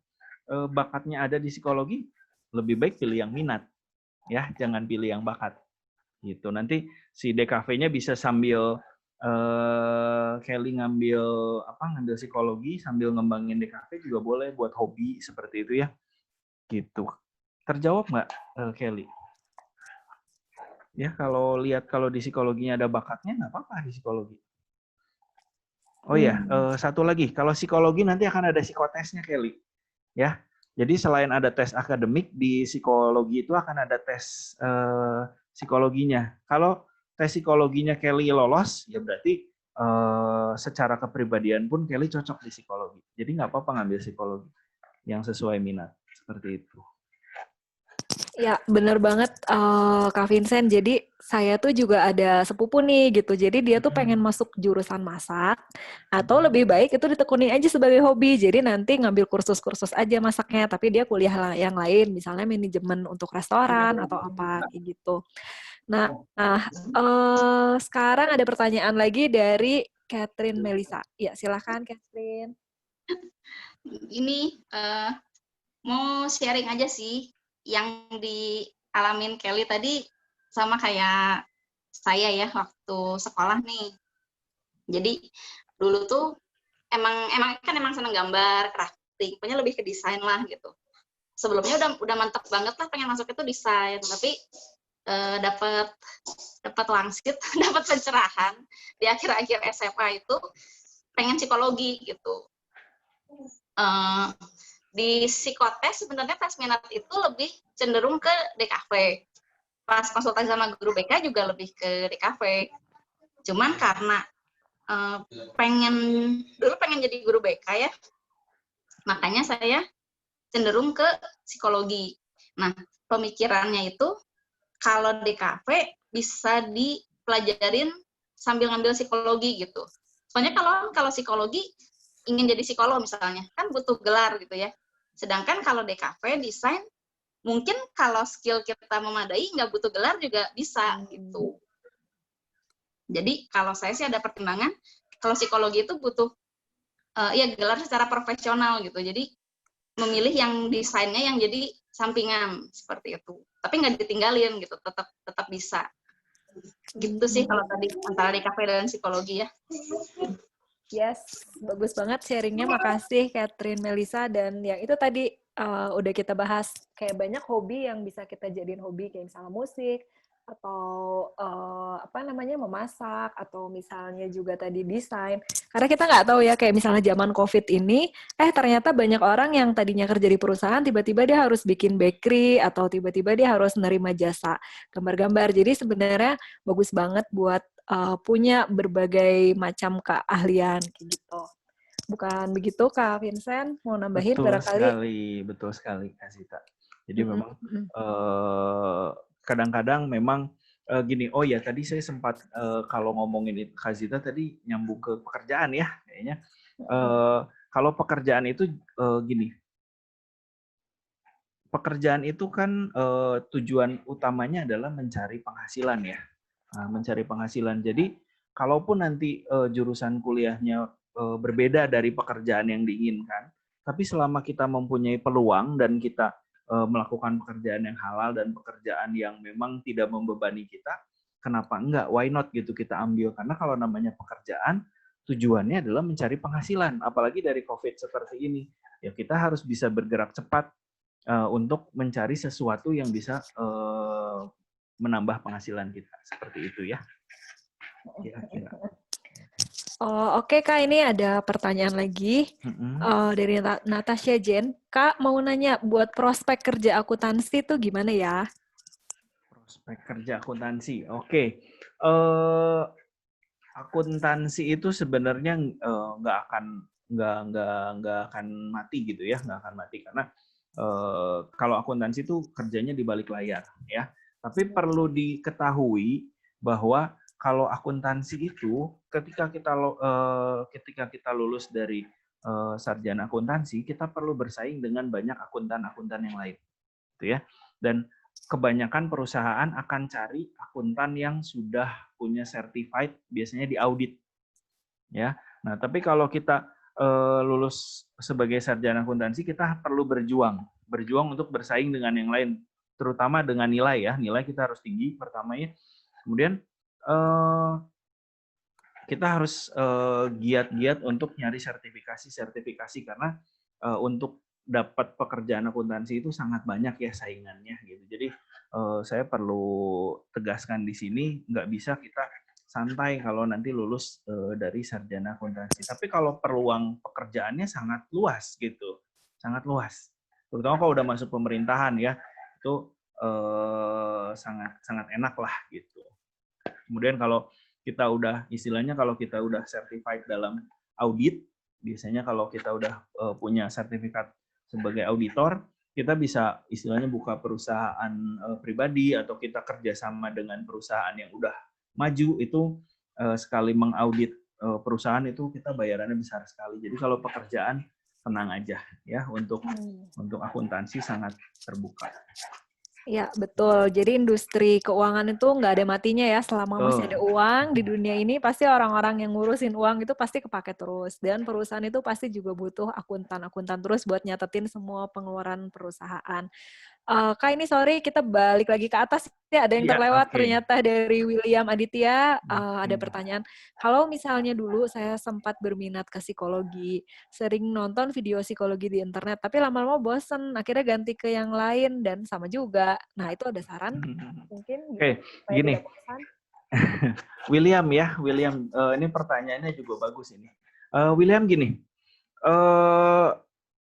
D: bakatnya ada di psikologi, lebih baik pilih yang minat ya, jangan pilih yang bakat gitu. Nanti si DKV-nya bisa sambil Kelly ngambil psikologi sambil ngembangin DKV juga boleh buat hobi seperti itu ya, gitu. Terjawab nggak Kelly? Ya, kalau di psikologinya ada bakatnya, nggak apa-apa di psikologi. Oh ya, satu lagi. Kalau psikologi nanti akan ada psikotesnya, Kelly. Ya, jadi selain ada tes akademik, di psikologi itu akan ada tes psikologinya. Kalau tes psikologinya Kelly lolos, ya berarti secara kepribadian pun Kelly cocok di psikologi. Jadi nggak apa-apa ngambil psikologi yang sesuai minat. Seperti itu.
A: Ya, bener banget Kak Vincent. Jadi saya tuh juga ada sepupu nih gitu. Jadi dia tuh pengen masuk jurusan masak atau lebih baik itu ditekunin aja sebagai hobi. Jadi nanti ngambil kursus-kursus aja masaknya, tapi dia kuliah yang lain, misalnya manajemen untuk restoran atau apa kayak gitu. Nah, sekarang ada pertanyaan lagi dari Catherine Melisa. Ya, silakan Catherine.
F: Ini mau sharing aja sih yang dialamin Kelly tadi sama kayak saya ya waktu sekolah nih. Jadi dulu tuh emang seneng gambar, crafting, pokoknya lebih ke desain lah gitu. Sebelumnya udah mantep banget lah pengen masuk itu desain, tapi dapat wangsit, dapat pencerahan di akhir-akhir SMA itu pengen psikologi gitu. Di psikotes sebenarnya tes minat itu lebih cenderung ke DKV. Pas konsultasi sama guru BK juga lebih ke DKV. Cuman karena dulu pengen jadi guru BK ya, makanya saya cenderung ke psikologi. Nah, pemikirannya itu kalau DKV bisa dipelajarin sambil ngambil psikologi gitu. Soalnya kalau psikologi ingin jadi psikolog misalnya, kan butuh gelar gitu ya. Sedangkan kalau DKV desain, mungkin kalau skill kita memadai nggak butuh gelar juga bisa gitu. Jadi kalau saya sih ada pertimbangan, kalau psikologi itu butuh gelar secara profesional gitu. Jadi memilih yang desainnya yang jadi sampingan seperti itu. Tapi nggak ditinggalin gitu, tetap bisa. Gitu sih kalau tadi antara DKV dan psikologi ya.
A: Yes, bagus banget sharingnya. Makasih Catherine Melisa. Dan yang itu tadi udah kita bahas, kayak banyak hobi yang bisa kita jadiin hobi, kayak misalnya musik, atau memasak, atau misalnya juga tadi desain. Karena kita nggak tahu ya, kayak misalnya zaman COVID ini, ternyata banyak orang yang tadinya kerja di perusahaan, tiba-tiba dia harus bikin bakery, atau tiba-tiba dia harus nerima jasa gambar-gambar. Jadi sebenarnya bagus banget buat punya berbagai macam keahlian kayak gitu. Bukan begitu Kak Vincent? Mau nambahin barangkali?
D: Betul sekali Kak Zita. Jadi memang kadang-kadang memang gini, oh ya tadi saya sempat kalau ngomongin itu Kak Zita tadi nyambung ke pekerjaan ya kayaknya. Kalau pekerjaan itu gini, pekerjaan itu kan tujuan utamanya adalah mencari penghasilan ya. Mencari penghasilan. Jadi, kalaupun nanti jurusan kuliahnya berbeda dari pekerjaan yang diinginkan. Tapi selama kita mempunyai peluang dan kita melakukan pekerjaan yang halal dan pekerjaan yang memang tidak membebani kita, kenapa enggak? Why not gitu kita ambil? Karena kalau namanya pekerjaan, tujuannya adalah mencari penghasilan. Apalagi dari COVID seperti ini, ya kita harus bisa bergerak cepat untuk mencari sesuatu yang bisa menambah penghasilan kita. Seperti itu ya. Kira-kira.
A: Oh, oke Kak, ini ada pertanyaan lagi dari Natasha Jen. Kak, mau nanya, buat prospek kerja akuntansi itu gimana ya?
D: Prospek kerja akuntansi, oke. Akuntansi itu sebenarnya nggak akan mati gitu ya, nggak akan mati karena kalau akuntansi itu kerjanya di balik layar ya. Tapi perlu diketahui bahwa kalau akuntansi itu ketika kita lulus dari sarjana akuntansi, kita perlu bersaing dengan banyak akuntan-akuntan yang lain, gitu ya. Dan kebanyakan perusahaan akan cari akuntan yang sudah punya certified, biasanya di audit, ya. Nah, tapi kalau kita lulus sebagai sarjana akuntansi, kita perlu berjuang untuk bersaing dengan yang lain, terutama dengan nilai ya. Nilai kita harus tinggi pertamanya. Kemudian kita harus giat-giat untuk nyari sertifikasi karena untuk dapat pekerjaan akuntansi itu sangat banyak ya saingannya gitu. Jadi saya perlu tegaskan di sini, nggak bisa kita santai kalau nanti lulus dari sarjana akuntansi. Tapi kalau peluang pekerjaannya sangat luas gitu, sangat luas. Terutama kalau udah masuk pemerintahan ya, itu sangat enak lah gitu. Kemudian kalau kita udah istilahnya kalau kita udah certified dalam audit, biasanya kalau kita udah punya sertifikat sebagai auditor, kita bisa istilahnya buka perusahaan pribadi atau kita kerjasama dengan perusahaan yang udah maju, itu sekali mengaudit perusahaan itu kita bayarannya besar sekali. Jadi kalau pekerjaan tenang aja ya, untuk akuntansi sangat terbuka.
A: Ya, betul. Jadi industri keuangan itu nggak ada matinya ya. Selama masih ada uang di dunia ini, pasti orang-orang yang ngurusin uang itu pasti kepake terus. Dan perusahaan itu pasti juga butuh akuntan terus buat nyatetin semua pengeluaran perusahaan. Kak, ini sorry, kita balik lagi ke atas. Ya, ada yang terlewat ternyata dari William Aditya. Ada pertanyaan. Kalau misalnya dulu saya sempat berminat ke psikologi, sering nonton video psikologi di internet, tapi lama-lama bosen, akhirnya ganti ke yang lain, dan sama juga. Nah, itu ada saran mungkin?
D: Oke, gini. William, ini pertanyaannya juga bagus ini. William, gini.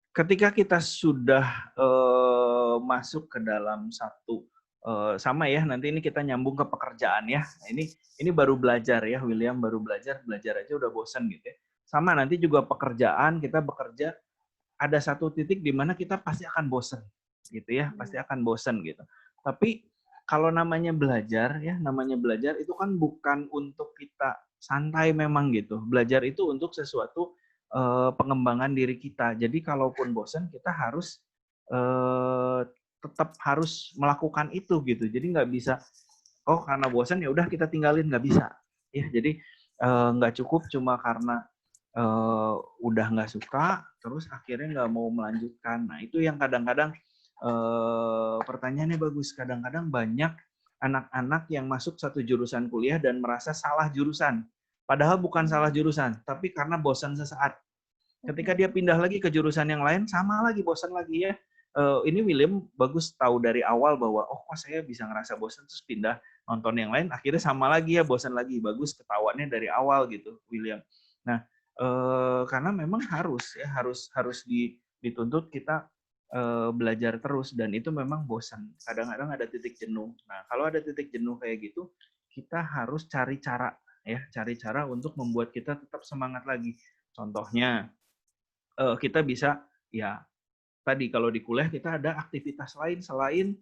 D: Ketika kita sudah masuk ke dalam satu sama ya, nanti ini kita nyambung ke pekerjaan ya. Nah, ini baru belajar ya, William baru belajar aja udah bosan gitu ya. Sama nanti juga pekerjaan, kita bekerja ada satu titik di mana kita pasti akan bosan gitu ya, pasti akan bosan gitu. Tapi kalau namanya belajar itu kan bukan untuk kita santai memang gitu. Belajar itu untuk sesuatu pengembangan diri kita. Jadi kalaupun bosan, kita harus tetap harus melakukan itu gitu. Jadi nggak bisa, karena bosan ya udah kita tinggalin, nggak bisa. Ya, jadi nggak cukup cuma karena udah nggak suka, terus akhirnya nggak mau melanjutkan. Nah, itu yang kadang-kadang pertanyaannya bagus. Kadang-kadang banyak anak-anak yang masuk satu jurusan kuliah dan merasa salah jurusan. Padahal bukan salah jurusan, tapi karena bosan sesaat. Ketika dia pindah lagi ke jurusan yang lain, sama lagi, bosan lagi ya. Ini William bagus tahu dari awal bahwa, kok saya bisa ngerasa bosan, terus pindah nonton yang lain, akhirnya sama lagi ya, bosan lagi. Bagus ketahuannya dari awal gitu, William. Nah, karena memang harus dituntut kita belajar terus, dan itu memang bosan. Kadang-kadang ada titik jenuh. Nah, kalau ada titik jenuh kayak gitu, kita harus cari cara untuk membuat kita tetap semangat lagi. Contohnya, kita bisa ya tadi kalau di kuliah kita ada aktivitas lain selain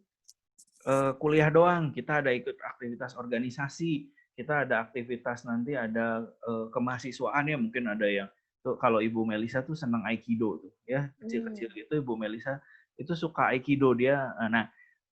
D: kuliah doang. Kita ada ikut aktivitas organisasi, kita ada aktivitas nanti ada kemahasiswaan ya, mungkin ada yang tuh, kalau Ibu Melisa tuh senang Aikido tuh ya, kecil-kecil gitu Ibu Melisa itu suka Aikido dia. Nah,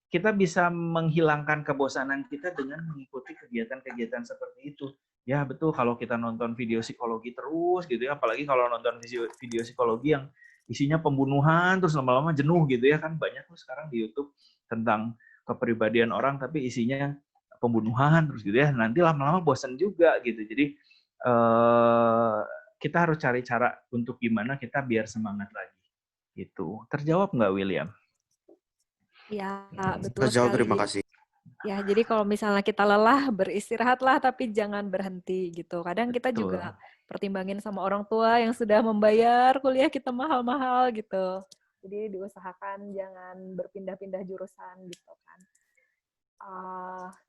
D: kita bisa menghilangkan kebosanan kita dengan mengikuti kegiatan-kegiatan seperti itu. Ya betul, kalau kita nonton video psikologi terus gitu ya, apalagi kalau nonton video psikologi yang isinya pembunuhan terus lama-lama jenuh gitu ya, kan banyak tuh sekarang di YouTube tentang kepribadian orang tapi isinya pembunuhan terus gitu ya, nanti lama-lama bosan juga gitu. Jadi kita harus cari cara untuk gimana kita biar semangat lagi gitu. Terjawab nggak, William?
A: Ya, betul
G: Terjawab,
A: sekali.
G: terima kasih.
A: Ya, jadi kalau misalnya kita lelah, beristirahatlah tapi jangan berhenti gitu. Kadang kita
D: Betul.
A: juga pertimbangin sama orang tua yang sudah membayar kuliah kita mahal-mahal gitu. Jadi diusahakan jangan berpindah-pindah jurusan gitu kan.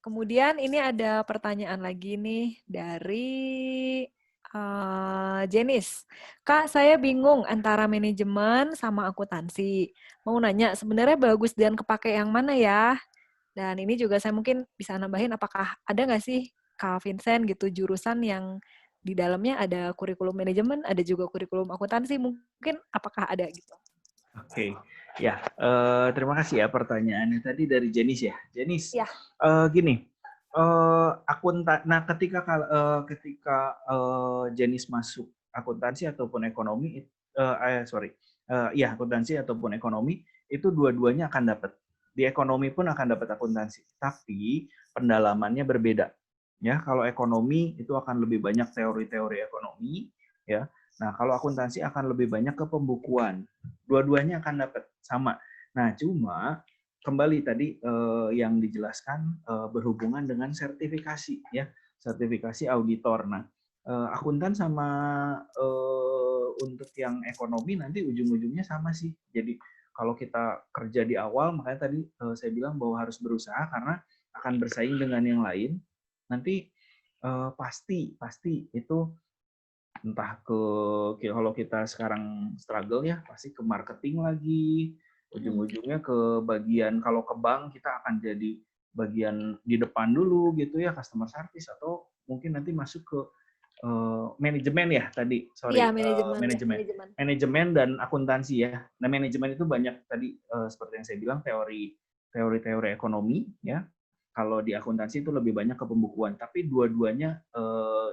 A: Kemudian ini ada pertanyaan lagi nih dari Jenis. Kak, saya bingung antara manajemen sama akuntansi. Mau nanya, sebenarnya bagus dan kepake yang mana ya? Dan ini juga saya mungkin bisa nambahin, apakah ada nggak sih Kak Vincent gitu jurusan yang di dalamnya ada kurikulum manajemen, ada juga kurikulum akuntansi, mungkin apakah ada gitu?
D: Oke, ya terima kasih ya pertanyaannya tadi dari Jenis ya. Jenis,
A: Ya.
D: Gini, nah ketika Jenis masuk akuntansi ataupun ekonomi, akuntansi ataupun ekonomi itu dua-duanya akan dapat. Di ekonomi pun akan dapat akuntansi, tapi pendalamannya berbeda. Ya, kalau ekonomi itu akan lebih banyak teori-teori ekonomi, ya. Nah, kalau akuntansi akan lebih banyak ke pembukuan. Dua-duanya akan dapat sama. Nah, cuma kembali tadi yang dijelaskan berhubungan dengan sertifikasi, ya, sertifikasi auditor. Nah, akuntan sama untuk yang ekonomi nanti ujung-ujungnya sama sih. Jadi kalau kita kerja di awal, makanya tadi saya bilang bahwa harus berusaha karena akan bersaing dengan yang lain. Nanti pasti itu entah kalau kita sekarang struggle ya, pasti ke marketing lagi, ujung-ujungnya ke bagian, kalau ke bank kita akan jadi bagian di depan dulu gitu ya, customer service, atau mungkin nanti masuk ke manajemen ya tadi,
A: Iya,
D: manajemen dan akuntansi ya. Nah, manajemen itu banyak tadi seperti yang saya bilang teori ekonomi ya. Kalau di akuntansi itu lebih banyak ke pembukuan, tapi dua-duanya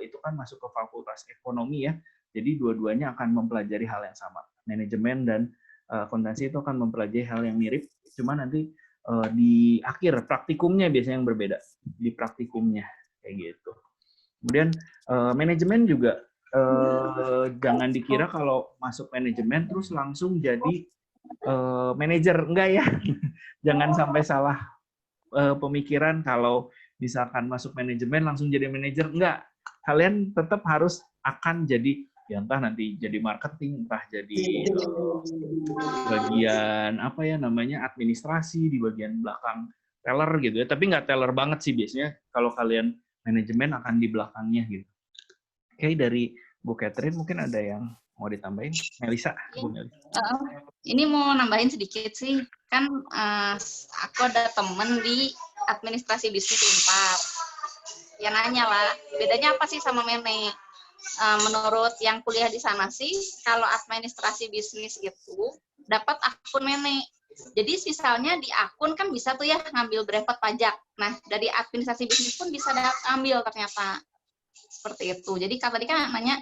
D: itu kan masuk ke fakultas ekonomi ya. Jadi dua-duanya akan mempelajari hal yang sama. Manajemen dan akuntansi itu akan mempelajari hal yang mirip, cuma nanti di akhir praktikumnya biasanya yang berbeda. Di praktikumnya kayak gitu. Kemudian manajemen juga jangan dikira kalau masuk manajemen terus langsung jadi manajer, enggak ya. Jangan sampai salah pemikiran kalau misalkan masuk manajemen langsung jadi manajer, enggak. Kalian tetap harus akan jadi ya, entah nanti jadi marketing, entah jadi bagian apa ya namanya administrasi di bagian belakang teller gitu ya. Tapi nggak teller banget sih biasanya kalau kalian manajemen akan di belakangnya gitu. Oke, dari Bu Catherine mungkin ada yang mau ditambahin? Melisa, Bu Melisa.
F: Ini mau nambahin sedikit sih. Kan aku ada temen di administrasi bisnis Unpar. Ya nanya lah, bedanya apa sih sama mene? Menurut yang kuliah di sana sih, kalau administrasi bisnis itu dapat akun mene. Jadi misalnya di akun kan bisa tuh ya ngambil brevet pajak. Nah, dari administrasi bisnis pun bisa ambil ternyata. Seperti itu. Jadi tadi kan nanya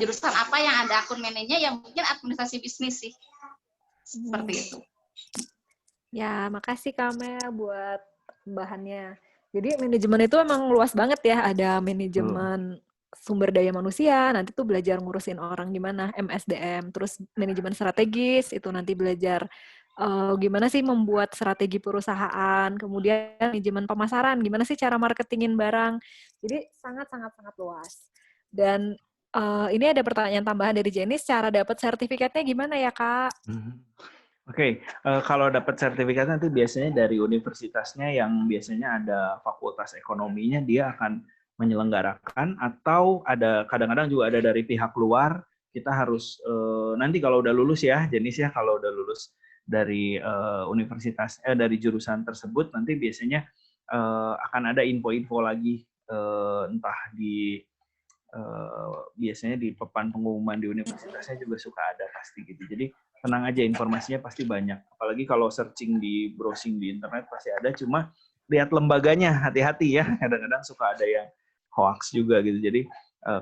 F: jurusan apa yang ada akun manajernya, yang mungkin administrasi bisnis sih. Seperti itu.
A: Ya, makasih Kak Mel buat bahannya. Jadi manajemen itu emang luas banget ya. Ada manajemen sumber daya manusia, nanti tuh belajar ngurusin orang gimana, MSDM. Terus manajemen strategis, itu nanti belajar gimana sih membuat strategi perusahaan. Kemudian manajemen pemasaran, gimana sih cara marketingin barang. Jadi sangat-sangat luas. Dan ini ada pertanyaan tambahan dari Jenis, cara dapat sertifikatnya gimana ya Kak?
D: Oke, kalau dapat sertifikat nanti biasanya dari universitasnya yang biasanya ada fakultas ekonominya, dia akan menyelenggarakan, atau ada kadang-kadang juga ada dari pihak luar. Kita harus nanti kalau udah lulus ya, Jenis ya, kalau udah lulus dari universitas dari jurusan tersebut, nanti biasanya akan ada info-info lagi, entah di biasanya di papan pengumuman di universitasnya juga suka ada pasti gitu. Jadi tenang aja, informasinya pasti banyak. Apalagi kalau searching di browsing di internet pasti ada, cuma lihat lembaganya, hati-hati ya. Kadang-kadang suka ada yang hoax juga gitu. Jadi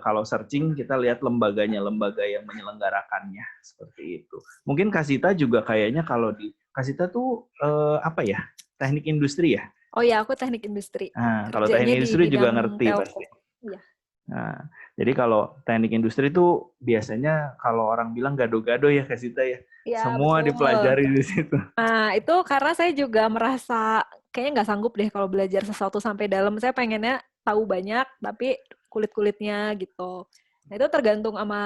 D: kalau searching kita lihat lembaga yang menyelenggarakannya seperti itu. Mungkin Kasita juga kayaknya kalau di Kasita tuh apa ya? Teknik industri ya?
A: Oh ya, aku teknik industri.
D: Nah, kalau
A: Kerjanya
D: teknik
A: di
D: industri juga
A: bidang
D: ngerti
A: telco.
D: pasti.
A: Iya.
D: Nah, jadi kalau teknik industri itu biasanya kalau orang bilang gado-gado ya Kasita ya.
A: Iya,
D: Semua
A: betul.
D: dipelajari di situ.
A: Nah, itu karena saya juga merasa kayaknya nggak sanggup deh kalau belajar sesuatu sampai dalam. Saya pengennya tahu banyak, tapi kulit-kulitnya gitu. Nah, itu tergantung sama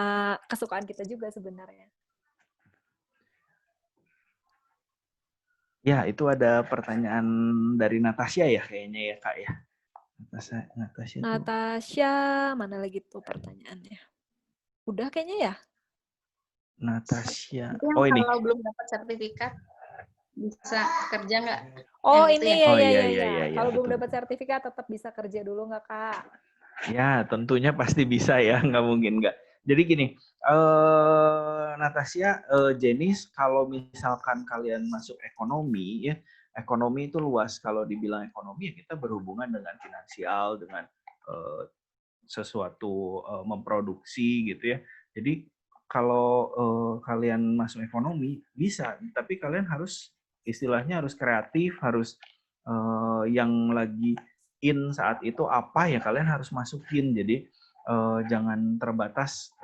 A: kesukaan kita juga sebenarnya.
D: Ya, itu ada pertanyaan dari Natasha ya kayaknya ya Kak ya. Natasha tuh.
A: Natasha, mana lagi tuh pertanyaannya? Udah kayaknya ya?
D: Natasha.
F: Itu yang
D: Oh ini.
F: kalau belum dapat sertifikat bisa kerja nggak?
A: Oh,
F: Yang itu
A: ini
F: ya?
D: Oh,
A: ya.
D: iya,
A: Kalau belum
D: betul.
A: dapat sertifikat tetap bisa kerja dulu nggak, Kak?
D: Ya, tentunya pasti bisa ya, nggak mungkin nggak. Jadi gini, Natasha, Jenis, kalau misalkan kalian masuk ekonomi, ya, ekonomi itu luas. Kalau dibilang ekonomi, ya kita berhubungan dengan finansial, dengan sesuatu memproduksi gitu ya. Jadi kalau kalian masuk ekonomi bisa, tapi kalian harus istilahnya harus kreatif, harus yang lagi in saat itu apa ya kalian harus masukin. Jadi jangan terbatas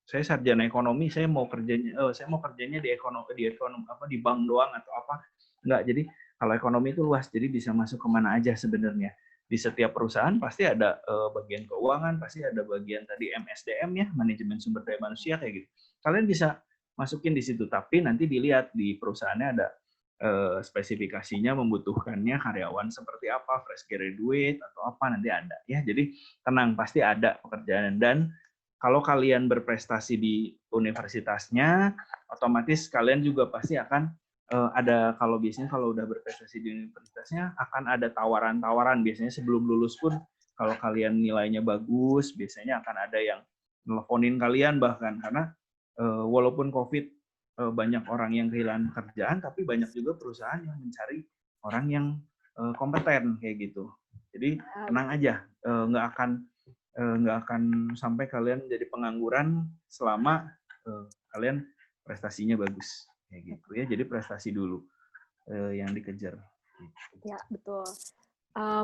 D: saya sarjana ekonomi, saya mau kerjanya di ekonomi apa di bank doang atau apa. Enggak, jadi kalau ekonomi itu luas, jadi bisa masuk kemana aja sebenarnya. Di setiap perusahaan pasti ada bagian keuangan, pasti ada bagian tadi MSDM ya, manajemen sumber daya manusia kayak gitu. Kalian bisa masukin di situ, tapi nanti dilihat di perusahaannya ada spesifikasinya membutuhkannya karyawan seperti apa, fresh graduate atau apa nanti ada ya. Jadi tenang, pasti ada pekerjaan. Dan kalau kalian berprestasi di universitasnya, otomatis kalian juga pasti akan ada, kalau biasanya kalau udah berprestasi di universitasnya akan ada tawaran-tawaran. Biasanya sebelum lulus pun kalau kalian nilainya bagus, biasanya akan ada yang nelponin kalian bahkan, karena walaupun COVID banyak orang yang kehilangan pekerjaan, tapi banyak juga perusahaan yang mencari orang yang kompeten kayak gitu. Jadi tenang aja, nggak akan sampai kalian jadi pengangguran selama kalian prestasinya bagus kayak gitu ya. Jadi prestasi dulu yang dikejar.
A: Ya, betul.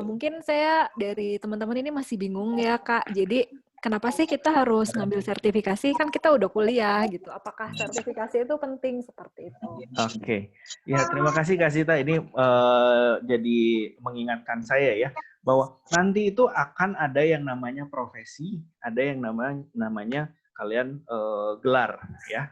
A: Mungkin saya dari teman-teman ini masih bingung ya, Kak. Jadi kenapa sih kita harus ngambil sertifikasi? Kan kita udah kuliah gitu. Apakah sertifikasi itu penting seperti itu?
D: Oke. Ya, terima kasih Kak Sita. Ini jadi mengingatkan saya ya bahwa nanti itu akan ada yang namanya profesi, ada yang namanya kalian gelar ya.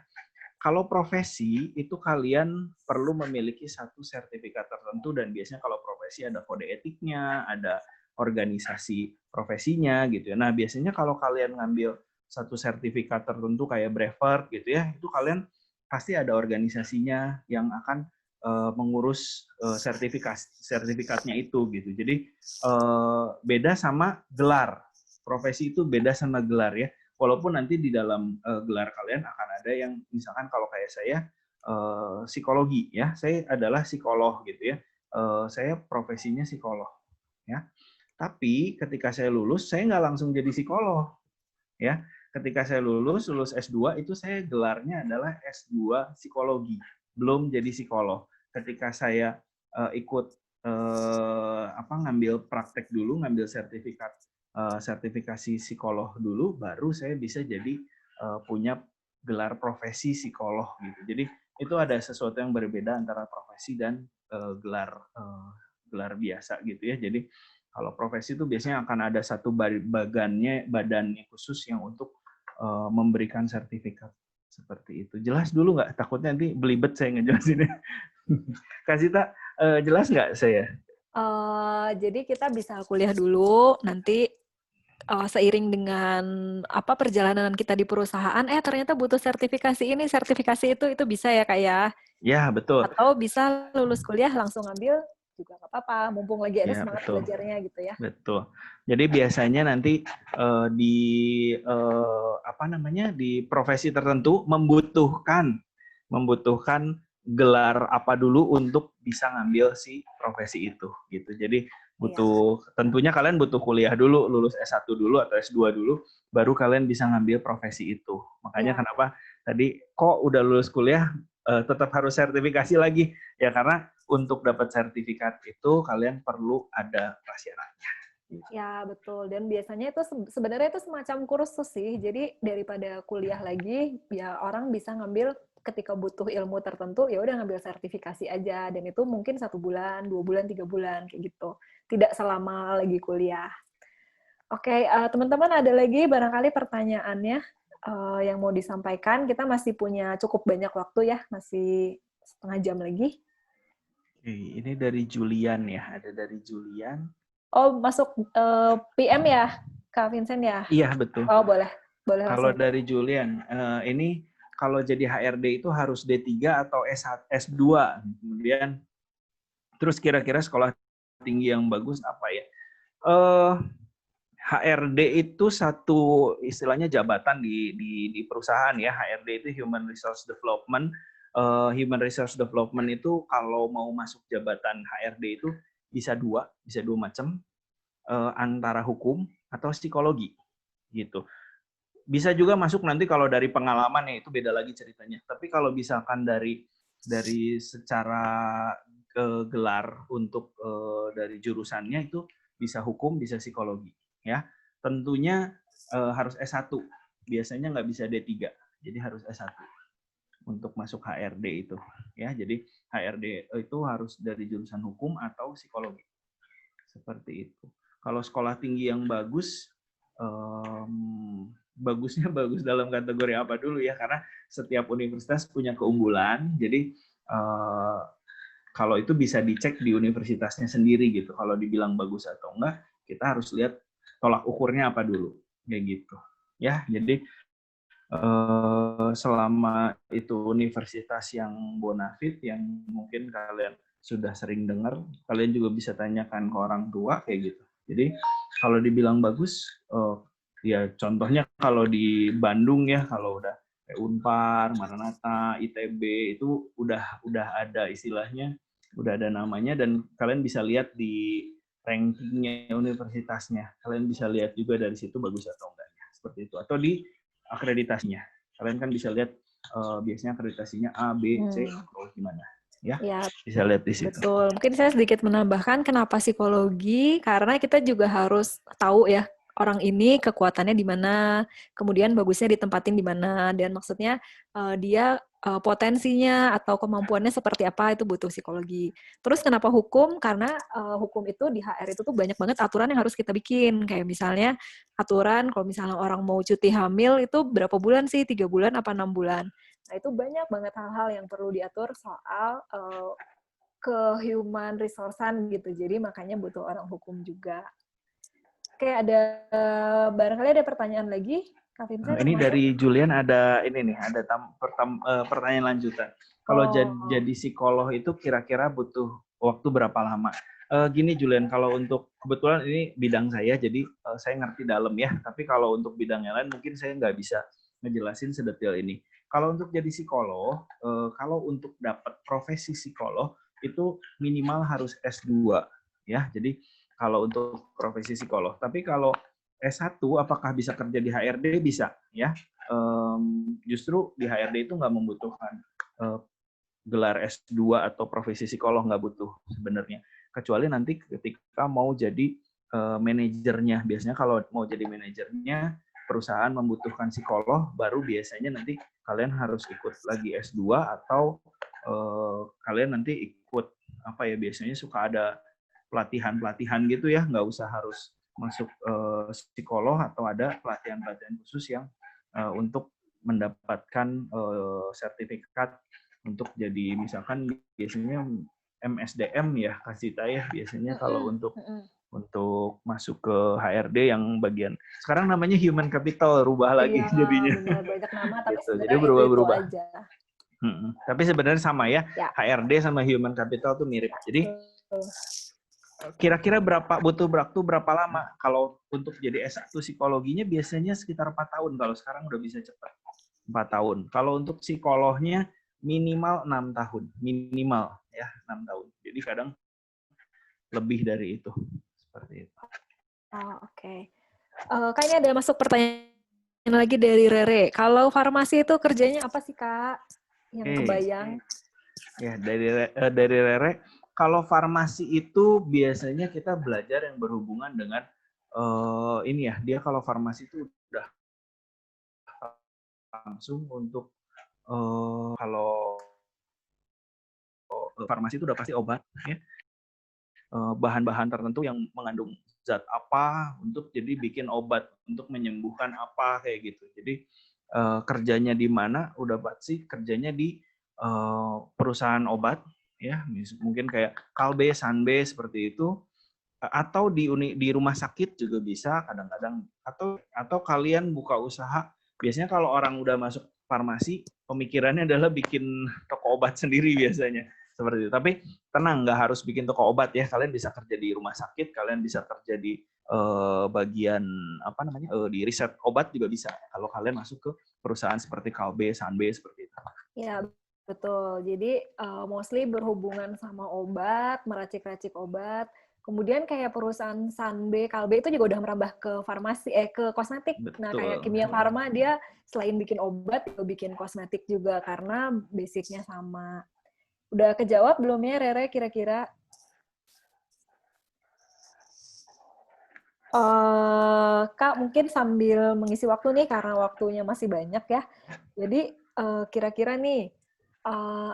D: Kalau profesi itu kalian perlu memiliki satu sertifikat tertentu, dan biasanya kalau profesi ada kode etiknya, ada organisasi profesinya gitu ya. Nah, biasanya kalau kalian ngambil satu sertifikat tertentu kayak brevet gitu ya, itu kalian pasti ada organisasinya yang akan mengurus sertifikatnya itu gitu. Jadi beda sama gelar. Profesi itu beda sama gelar ya. Walaupun nanti di dalam gelar kalian akan ada yang misalkan kalau kayak saya psikologi ya, saya adalah psikolog gitu ya, saya profesinya psikolog ya. Tapi ketika saya lulus, saya nggak langsung jadi psikolog ya. Ketika saya lulus S2 itu saya gelarnya adalah S2 psikologi, belum jadi psikolog. Ketika saya ikut ngambil praktek dulu, ngambil sertifikasi psikolog dulu, baru saya bisa jadi punya gelar profesi psikolog gitu. Jadi itu ada sesuatu yang berbeda antara profesi dan gelar biasa gitu ya. Jadi kalau profesi itu biasanya akan ada satu badannya khusus yang untuk memberikan sertifikat seperti itu. Jelas dulu nggak? Takutnya nanti belibet saya ngejelasinnya. Kak Sita, jelas nggak saya?
A: Jadi kita bisa kuliah dulu, nanti seiring dengan perjalanan kita di perusahaan, ternyata butuh sertifikasi ini, sertifikasi itu bisa ya Kak ya?
D: Ya, betul.
A: Atau bisa lulus kuliah langsung ambil juga nggak apa-apa, mumpung lagi ada semangat
D: betul.
A: belajarnya gitu ya.
D: Betul. Jadi biasanya nanti di profesi tertentu membutuhkan gelar apa dulu untuk bisa ngambil si profesi itu gitu. Jadi Tentunya kalian butuh kuliah dulu, lulus S1 dulu atau S2 dulu, baru kalian bisa ngambil profesi itu. Makanya kenapa tadi kok udah lulus kuliah tetap harus sertifikasi lagi, ya karena untuk dapat sertifikat itu kalian perlu ada prasyaratnya.
A: Ya, betul. Dan biasanya itu sebenarnya itu semacam kursus sih. Jadi daripada kuliah lagi, ya orang bisa ngambil ketika butuh ilmu tertentu, ya udah ngambil sertifikasi aja. Dan itu mungkin 1 bulan, 2 bulan, 3 bulan, kayak gitu. Tidak selama lagi kuliah. Oke, teman-teman ada lagi barangkali pertanyaannya yang mau disampaikan. Kita masih punya cukup banyak waktu ya, masih setengah jam lagi.
D: Oke, ini dari Julian ya, ada dari Julian.
A: Oh, masuk PM ya, Kak Vincent ya?
D: Iya, betul.
A: Oh, boleh. Boleh
D: Kalau
A: langsung.
D: dari Julian, ini kalau jadi HRD itu harus D3 atau S2. Kemudian, terus kira-kira sekolah tinggi yang bagus apa ya? HRD itu satu istilahnya jabatan di perusahaan ya. HRD itu Human Resource Development. Human Resource Development itu kalau mau masuk jabatan HRD itu bisa dua macam, antara hukum atau psikologi gitu. Bisa juga masuk nanti kalau dari pengalaman ya itu beda lagi ceritanya. Tapi kalau misalkan dari secara gelar untuk dari jurusannya itu bisa hukum, bisa psikologi ya. Tentunya harus S1. Biasanya nggak bisa D3. Jadi harus S1 untuk masuk HRD itu ya. Jadi HRD itu harus dari jurusan hukum atau psikologi. Seperti itu. Kalau sekolah tinggi yang bagus, bagusnya bagus dalam kategori apa dulu ya, karena setiap universitas punya keunggulan. Jadi kalau itu bisa dicek di universitasnya sendiri gitu. Kalau dibilang bagus atau enggak, kita harus lihat tolak ukurnya apa dulu, kayak gitu. Ya, jadi selama itu universitas yang bonafit, yang mungkin kalian sudah sering dengar, kalian juga bisa tanyakan ke orang tua kayak gitu. Jadi kalau dibilang bagus, ya contohnya kalau di Bandung ya, kalau udah kayak Unpar, Maranatha, ITB itu udah ada istilahnya, udah ada namanya, dan kalian bisa lihat di rankingnya universitasnya. Kalian bisa lihat juga dari situ bagus atau enggaknya, seperti itu. Atau di akreditasinya. Kalian kan bisa lihat biasanya akreditasinya A, B, C, atau gimana. Ya, bisa lihat di situ.
A: Betul. Mungkin saya sedikit menambahkan kenapa psikologi, karena kita juga harus tahu ya orang ini kekuatannya di mana, kemudian bagusnya ditempatin di mana, dan maksudnya dia potensinya atau kemampuannya seperti apa, itu butuh psikologi. Terus kenapa hukum? Karena hukum itu di HR itu tuh banyak banget aturan yang harus kita bikin, kayak misalnya aturan kalau misalnya orang mau cuti hamil itu berapa bulan sih, 3 bulan apa 6 bulan. Nah, itu banyak banget hal-hal yang perlu diatur soal ke human resource-an gitu. Jadi makanya butuh orang hukum juga. Oke, ada barangkali ada pertanyaan lagi, Kak Vincent?
D: Ini dari Julian ada ini nih, ada pertanyaan lanjutan. Kalau jadi psikolog itu kira-kira butuh waktu berapa lama? Gini Julian, kalau untuk kebetulan ini bidang saya, jadi saya ngerti dalam ya. Tapi kalau untuk bidang yang lain mungkin saya nggak bisa ngejelasin sedetail ini. Kalau untuk jadi psikolog, kalau untuk dapat profesi psikolog itu minimal harus S2 ya. Jadi kalau untuk profesi psikolog. Tapi kalau S1 apakah bisa kerja di HRD? Bisa ya. Justru di HRD itu nggak membutuhkan gelar S2 atau profesi psikolog, nggak butuh sebenarnya. Kecuali nanti ketika mau jadi manajernya. Biasanya kalau mau jadi manajernya, perusahaan membutuhkan psikolog, baru biasanya nanti kalian harus ikut lagi S2 atau kalian nanti ikut apa ya, biasanya suka ada pelatihan gitu ya, nggak usah harus masuk psikolog, atau ada pelatihan-pelatihan khusus yang untuk mendapatkan sertifikat untuk jadi misalkan biasanya MSDM ya, Kasita ya, biasanya kalau untuk masuk ke HRD yang bagian sekarang namanya Human Capital, rubah lagi jadinya.
A: Benar, banyak nama tapi
D: gitu. Jadi berubah-berubah.
A: aja.
D: Tapi sebenarnya sama ya, HRD sama Human Capital tuh mirip. Jadi kira-kira butuh waktu berapa lama? Kalau untuk jadi S1 psikologinya biasanya sekitar 4 tahun. Kalau sekarang udah bisa cepat 4 tahun. Kalau untuk psikolognya minimal 6 tahun. Minimal ya 6 tahun. Jadi kadang lebih dari itu. seperti itu.
A: Oh, oke. Kayaknya ada masuk pertanyaan lagi dari Rere. Kalau farmasi itu kerjanya apa sih, Kak? Yang
D: Oke.
A: kebayang.
D: Ya, dari Rere, kalau farmasi itu biasanya kita belajar yang berhubungan dengan ini ya, dia kalau farmasi itu udah langsung untuk kalau farmasi itu udah pasti obat ya. Bahan-bahan tertentu yang mengandung zat apa untuk jadi bikin obat untuk menyembuhkan apa kayak gitu. Jadi kerjanya di mana udah pasti kerjanya di perusahaan obat ya, mungkin kayak Kalbe, Sanbe seperti itu, atau di rumah sakit juga bisa kadang-kadang, atau kalian buka usaha. Biasanya kalau orang udah masuk farmasi pemikirannya adalah bikin toko obat sendiri biasanya seperti itu. Tapi tenang, nggak harus bikin toko obat ya. Kalian bisa kerja di rumah sakit, kalian bisa kerja di bagian apa namanya di riset obat juga bisa. Kalau kalian masuk ke perusahaan seperti Kalbe, Sanbe seperti itu.
A: Ya, betul. Jadi mostly berhubungan sama obat, meracik-racik obat. Kemudian kayak perusahaan Sanbe, Kalbe itu juga udah merambah ke farmasi, ke kosmetik.
D: Betul.
A: Nah, kayak Kimia Farma dia selain bikin obat, juga bikin kosmetik juga karena basicnya sama. Udah kejawab belum ya, Rere, kira-kira? Kak, mungkin sambil mengisi waktu nih, karena waktunya masih banyak ya. Jadi, kira-kira nih,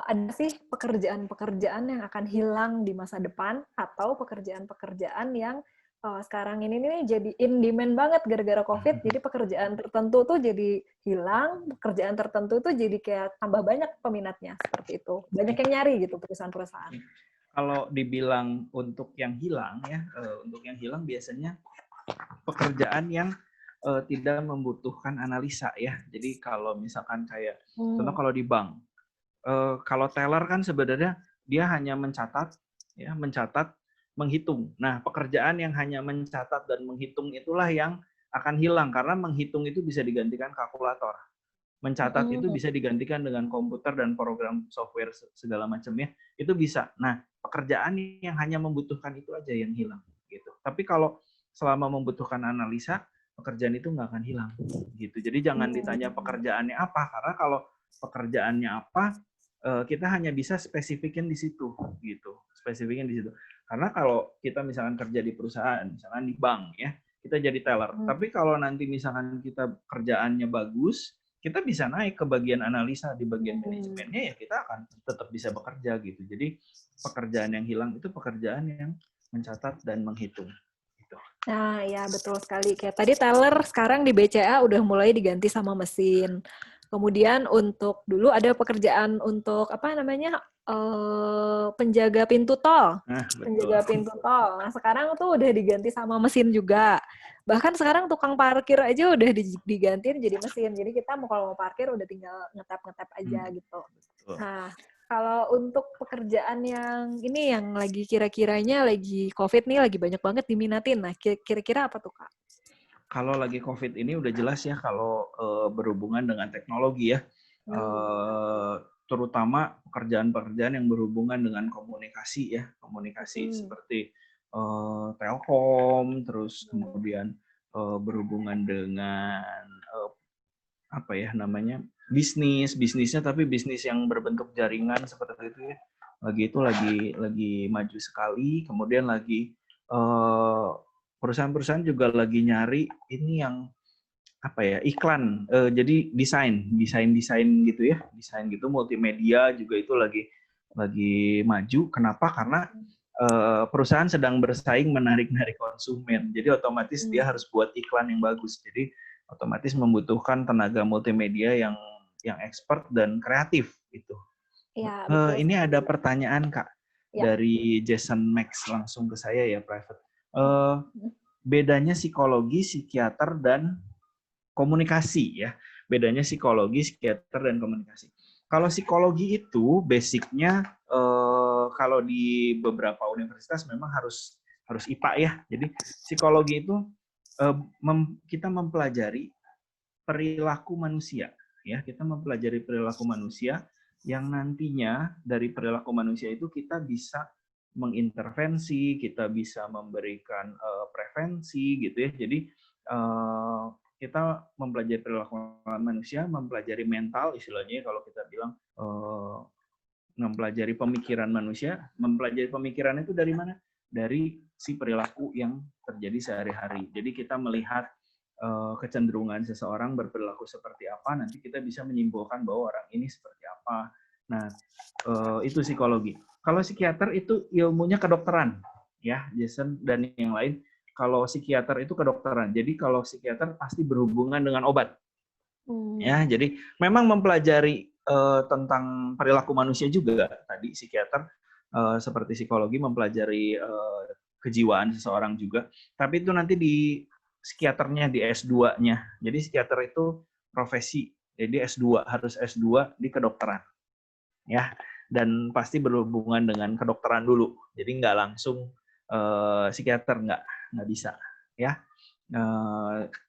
A: ada sih pekerjaan-pekerjaan yang akan hilang di masa depan, atau pekerjaan-pekerjaan yang sekarang ini nih jadi in demand banget gara-gara COVID, jadi pekerjaan tertentu tuh jadi hilang, pekerjaan tertentu tuh jadi kayak tambah banyak peminatnya, seperti itu. Banyak yang nyari gitu perusahaan-perusahaan.
D: Kalau dibilang untuk yang hilang ya, untuk yang hilang biasanya pekerjaan yang tidak membutuhkan analisa ya. Jadi kalau misalkan kayak, contoh kalau di bank, kalau teller kan sebenarnya dia hanya mencatat, ya, menghitung. Nah, pekerjaan yang hanya mencatat dan menghitung itulah yang akan hilang karena menghitung itu bisa digantikan kalkulator. Mencatat itu bisa digantikan dengan komputer dan program software segala macamnya, itu bisa. Nah, pekerjaan yang hanya membutuhkan itu aja yang hilang gitu. Tapi kalau selama membutuhkan analisa, pekerjaan itu nggak akan hilang gitu. Jadi jangan ditanya pekerjaannya apa, karena kalau pekerjaannya apa, kita hanya bisa spesifikin di situ gitu. Spesifikin di situ. Karena kalau kita misalkan kerja di perusahaan, misalkan di bank ya, kita jadi teller. Tapi kalau nanti misalkan kita kerjaannya bagus, kita bisa naik ke bagian analisa di bagian manajemennya, ya kita akan tetap bisa bekerja gitu. Jadi pekerjaan yang hilang itu pekerjaan yang mencatat dan menghitung. Gitu.
A: Nah, ya betul sekali. Kayak tadi teller sekarang di BCA udah mulai diganti sama mesin. Kemudian untuk dulu ada pekerjaan untuk apa namanya penjaga pintu tol, penjaga pintu tol. Nah sekarang tuh udah diganti sama mesin juga. Bahkan sekarang tukang parkir aja udah digantiin jadi mesin. Jadi kita kalau mau parkir udah tinggal ngetap aja gitu. Nah kalau untuk pekerjaan yang ini yang lagi kira-kiranya lagi COVID nih lagi banyak banget diminatin. Nah kira-kira apa tuh Kak?
D: Kalau lagi COVID ini udah jelas ya kalau berhubungan dengan teknologi ya, terutama pekerjaan-pekerjaan yang berhubungan dengan komunikasi ya, komunikasi seperti Telkom, terus kemudian berhubungan dengan apa ya namanya bisnisnya, tapi bisnis yang berbentuk jaringan seperti itu ya, lagi maju sekali. Kemudian lagi perusahaan-perusahaan juga lagi nyari ini yang apa ya iklan, jadi desain gitu ya, desain gitu, multimedia juga itu lagi maju. Kenapa? Karena perusahaan sedang bersaing menarik konsumen, jadi otomatis dia harus buat iklan yang bagus, jadi otomatis membutuhkan tenaga multimedia yang expert dan kreatif gitu. Ya, ini ada pertanyaan Kak dari Jason Max langsung ke saya ya private. Bedanya psikologi, psikiater dan komunikasi ya. Bedanya psikologi, psikiater dan komunikasi. Kalau psikologi itu basicnya kalau di beberapa universitas memang harus IPA ya. Jadi psikologi itu kita mempelajari perilaku manusia ya. Kita mempelajari perilaku manusia yang nantinya dari perilaku manusia itu kita bisa mengintervensi, kita bisa memberikan prevensi gitu ya. Jadi kita mempelajari perilaku manusia, mempelajari mental istilahnya kalau kita bilang, mempelajari pemikiran manusia. Mempelajari pemikiran itu dari mana? Dari si perilaku yang terjadi sehari-hari. Jadi kita melihat kecenderungan seseorang berperilaku seperti apa, nanti kita bisa menyimpulkan bahwa orang ini seperti apa. Nah, itu psikologi. Kalau psikiater itu ilmunya kedokteran, ya, Jason dan yang lain. Kalau psikiater itu kedokteran. Jadi kalau psikiater pasti berhubungan dengan obat. Ya, jadi memang mempelajari tentang perilaku manusia juga. Tadi psikiater seperti psikologi mempelajari kejiwaan seseorang juga. Tapi itu nanti di psikiaternya di S2-nya. Jadi psikiater itu profesi. Jadi S2 harus S2 di kedokteran. Ya, dan pasti berhubungan dengan kedokteran dulu. Jadi nggak langsung psikiater, nggak bisa. Ya,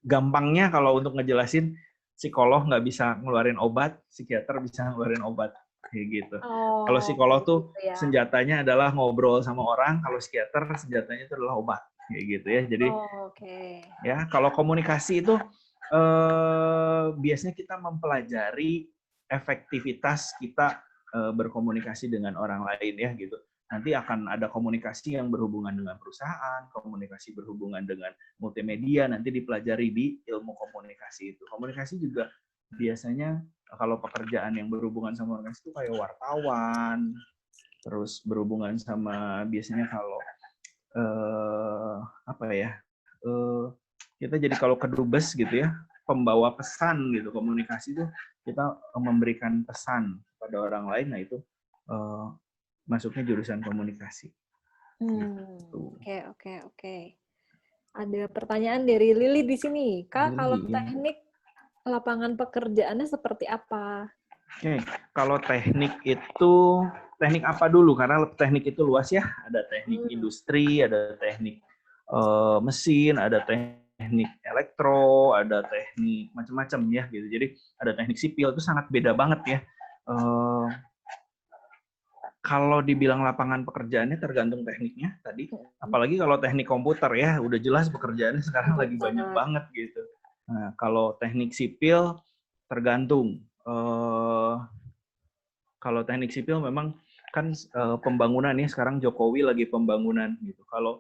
D: gampangnya kalau untuk ngejelasin, psikolog nggak bisa ngeluarin obat, psikiater bisa ngeluarin obat, kayak gitu. Kalau psikolog tuh
A: gitu ya.
D: senjatanya adalah ngobrol sama orang, kalau psikiater senjatanya itu adalah obat, kayak gitu ya. Jadi ya kalau komunikasi itu biasanya kita mempelajari efektivitas kita berkomunikasi dengan orang lain ya gitu. Nanti akan ada komunikasi yang berhubungan dengan perusahaan, komunikasi berhubungan dengan multimedia, nanti dipelajari di ilmu komunikasi itu. Komunikasi juga biasanya kalau pekerjaan yang berhubungan sama komunikasi itu kayak wartawan, terus berhubungan sama biasanya kalau kita jadi kalau kedubes gitu ya, pembawa pesan gitu, komunikasi itu kita memberikan pesan pada orang lain, nah itu masuknya jurusan komunikasi.
A: Oke. Ada pertanyaan dari Lili di sini. Kak, kalau teknik lapangan pekerjaannya seperti apa?
D: Oke, kalau teknik itu teknik apa dulu? Karena teknik itu luas ya. Ada teknik industri, ada teknik mesin, ada teknik elektro, ada teknik macam-macam ya gitu. Jadi ada teknik sipil, itu sangat beda banget ya. Kalau dibilang lapangan pekerjaannya tergantung tekniknya tadi, apalagi kalau teknik komputer ya, udah jelas pekerjaannya sekarang lagi banyak banget gitu. Nah, kalau teknik sipil tergantung. Kalau teknik sipil memang kan pembangunan ya, sekarang Jokowi lagi pembangunan gitu. Kalau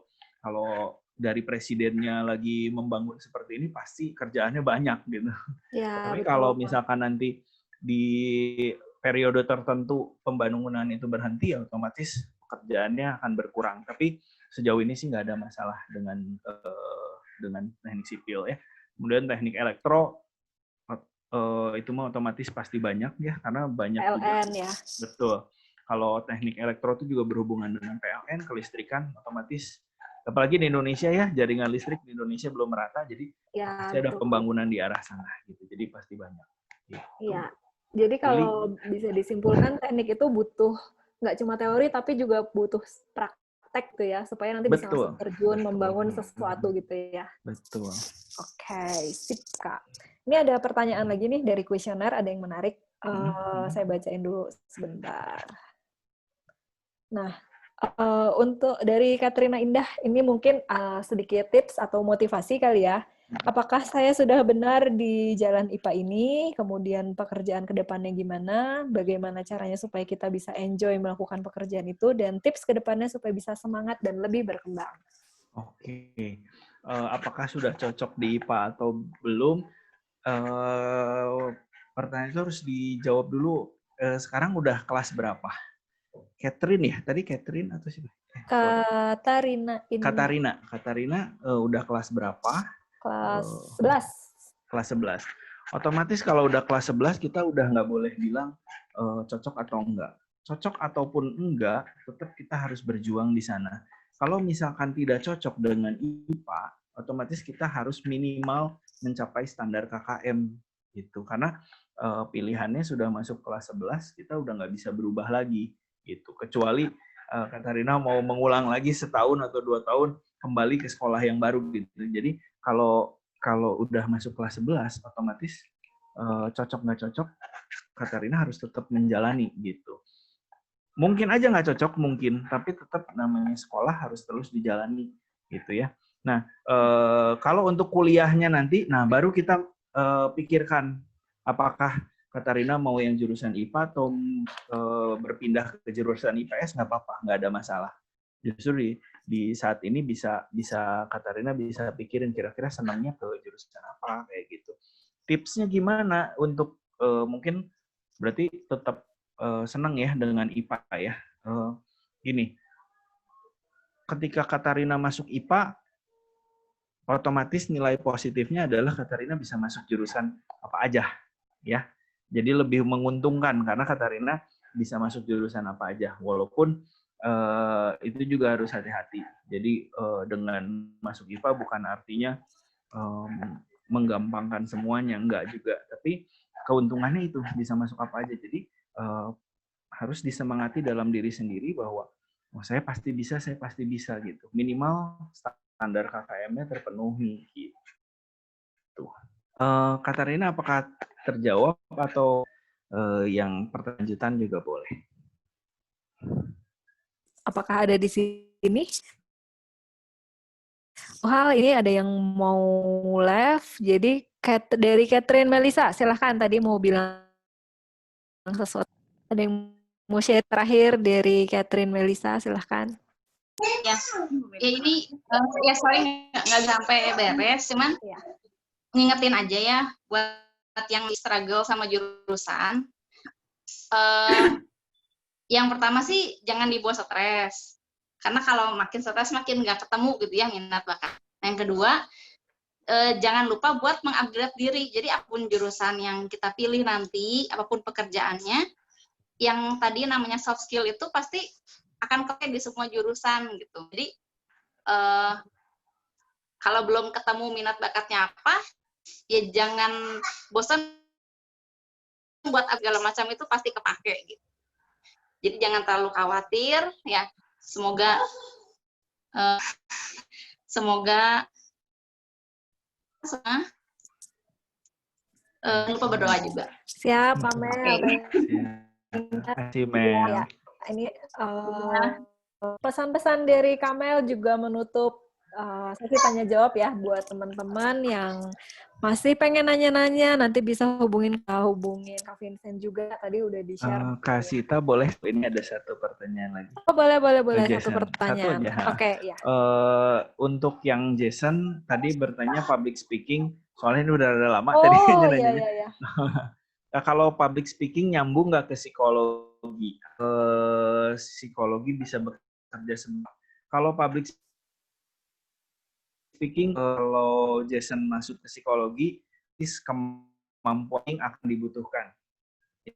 D: dari presidennya lagi membangun seperti ini, pasti kerjaannya banyak gitu. Ya, tapi kalau misalkan nanti di periode tertentu pembangunan itu berhenti, ya otomatis pekerjaannya akan berkurang. Tapi sejauh ini sih nggak ada masalah dengan teknik sipil ya. Kemudian teknik elektro itu mah otomatis pasti banyak ya, karena banyak
A: PLN
D: juga.
A: Ya.
D: Betul. Kalau teknik elektro itu juga berhubungan dengan PLN, kelistrikan, otomatis. Apalagi di Indonesia ya, jaringan listrik di Indonesia belum merata, jadi pasti ada pembangunan di arah sana gitu. Jadi pasti banyak. Gitu.
A: Iya. Jadi kalau bisa disimpulkan teknik itu butuh nggak cuma teori tapi juga butuh praktek tuh ya, supaya nanti bisa langsung terjun membangun sesuatu gitu ya.
D: Betul.
A: Oke, sip Kak. Ini ada pertanyaan lagi nih dari kuesioner, ada yang menarik. Saya bacain dulu sebentar. Nah, untuk dari Katrina Indah, ini mungkin sedikit tips atau motivasi kali ya. Apakah saya sudah benar di jalan IPA ini? Kemudian pekerjaan ke depannya gimana? Bagaimana caranya supaya kita bisa enjoy melakukan pekerjaan itu? Dan tips ke depannya supaya bisa semangat dan lebih berkembang.
D: Oke. Apakah sudah cocok di IPA atau belum? Pertanyaan itu harus dijawab dulu. Sekarang udah kelas berapa? Catherine ya? Tadi Catherine atau siapa? Katarina udah kelas berapa?
A: Kelas 11.
D: Kelas 11. Otomatis kalau udah kelas 11 kita udah nggak boleh bilang cocok atau enggak. Cocok ataupun enggak, tetap kita harus berjuang di sana. Kalau misalkan tidak cocok dengan IPA, otomatis kita harus minimal mencapai standar KKM gitu. Karena pilihannya sudah masuk kelas 11, kita udah nggak bisa berubah lagi gitu. Kecuali Katarina mau mengulang lagi setahun atau 2 tahun kembali ke sekolah yang baru gitu. Jadi kalau udah masuk kelas 11, otomatis cocok nggak cocok, Katarina harus tetap menjalani gitu. mungkin aja nggak cocok mungkin, tapi tetap namanya sekolah harus terus dijalani gitu ya. Nah, kalau untuk kuliahnya nanti, nah baru kita pikirkan apakah Katarina mau yang jurusan IPA atau berpindah ke jurusan IPS, nggak apa-apa, nggak ada masalah. Justru di saat ini bisa Katarina bisa pikirin kira-kira senangnya ke jurusan apa kayak gitu. Tipsnya gimana untuk mungkin berarti tetap senang ya dengan IPA ya. Gini, ketika Katarina masuk IPA, otomatis nilai positifnya adalah Katarina bisa masuk jurusan apa aja ya. Jadi lebih menguntungkan karena Katarina bisa masuk jurusan apa aja, walaupun itu juga harus hati-hati. Jadi dengan masuk IPA bukan artinya menggampangkan semuanya, enggak juga. Tapi keuntungannya itu bisa masuk apa aja. Jadi harus disemangati dalam diri sendiri bahwa saya pasti bisa gitu. Minimal standar KKM-nya terpenuhi gitu. Katarina, apakah terjawab atau yang pertanyaan juga boleh?
A: Apakah ada di sini? Hal ini ada yang mau live, jadi dari Catherine Melisa, silahkan tadi mau bilang sesuatu. Ada yang mau share terakhir dari Catherine Melisa, silahkan.
F: Ya, ini ya sorry nggak sampai beres, cuman ngingetin aja ya buat yang struggle sama jurusan. Yang pertama sih jangan dibawa stres, karena kalau makin stres makin nggak ketemu gitu ya minat bakat. Yang kedua, jangan lupa buat mengupgrade diri. Jadi apapun jurusan yang kita pilih nanti, apapun pekerjaannya, yang tadi namanya soft skill itu pasti akan kepake di semua jurusan gitu. Jadi kalau belum ketemu minat bakatnya apa, ya jangan bosan buat segala macam, itu pasti kepake gitu. Jadi jangan terlalu khawatir ya. Semoga lupa berdoa juga.
A: Siap, Amel.
D: Terima kasih, Mel.
A: Ya, ini pesan-pesan dari Kamel juga menutup sesi tanya jawab ya buat teman-teman yang masih pengen nanya-nanya, nanti bisa hubungin Kak Vincent juga, tadi udah di-share.
D: Kak Sita, boleh? Ini ada satu pertanyaan lagi.
A: Oh, boleh.
D: Jason.
A: Satu pertanyaan.
D: Satu aja.
A: Oke, ya.
D: Untuk yang Jason tadi bertanya public speaking, soalnya ini udah lama
A: Oh,
D: tadi
A: nanya. Iya.
D: Nah, kalau public speaking nyambung nggak ke psikologi? Psikologi bisa bekerja sebagai. Kalau public speaking, kalau Jason masuk ke psikologi, kemampuan yang akan dibutuhkan.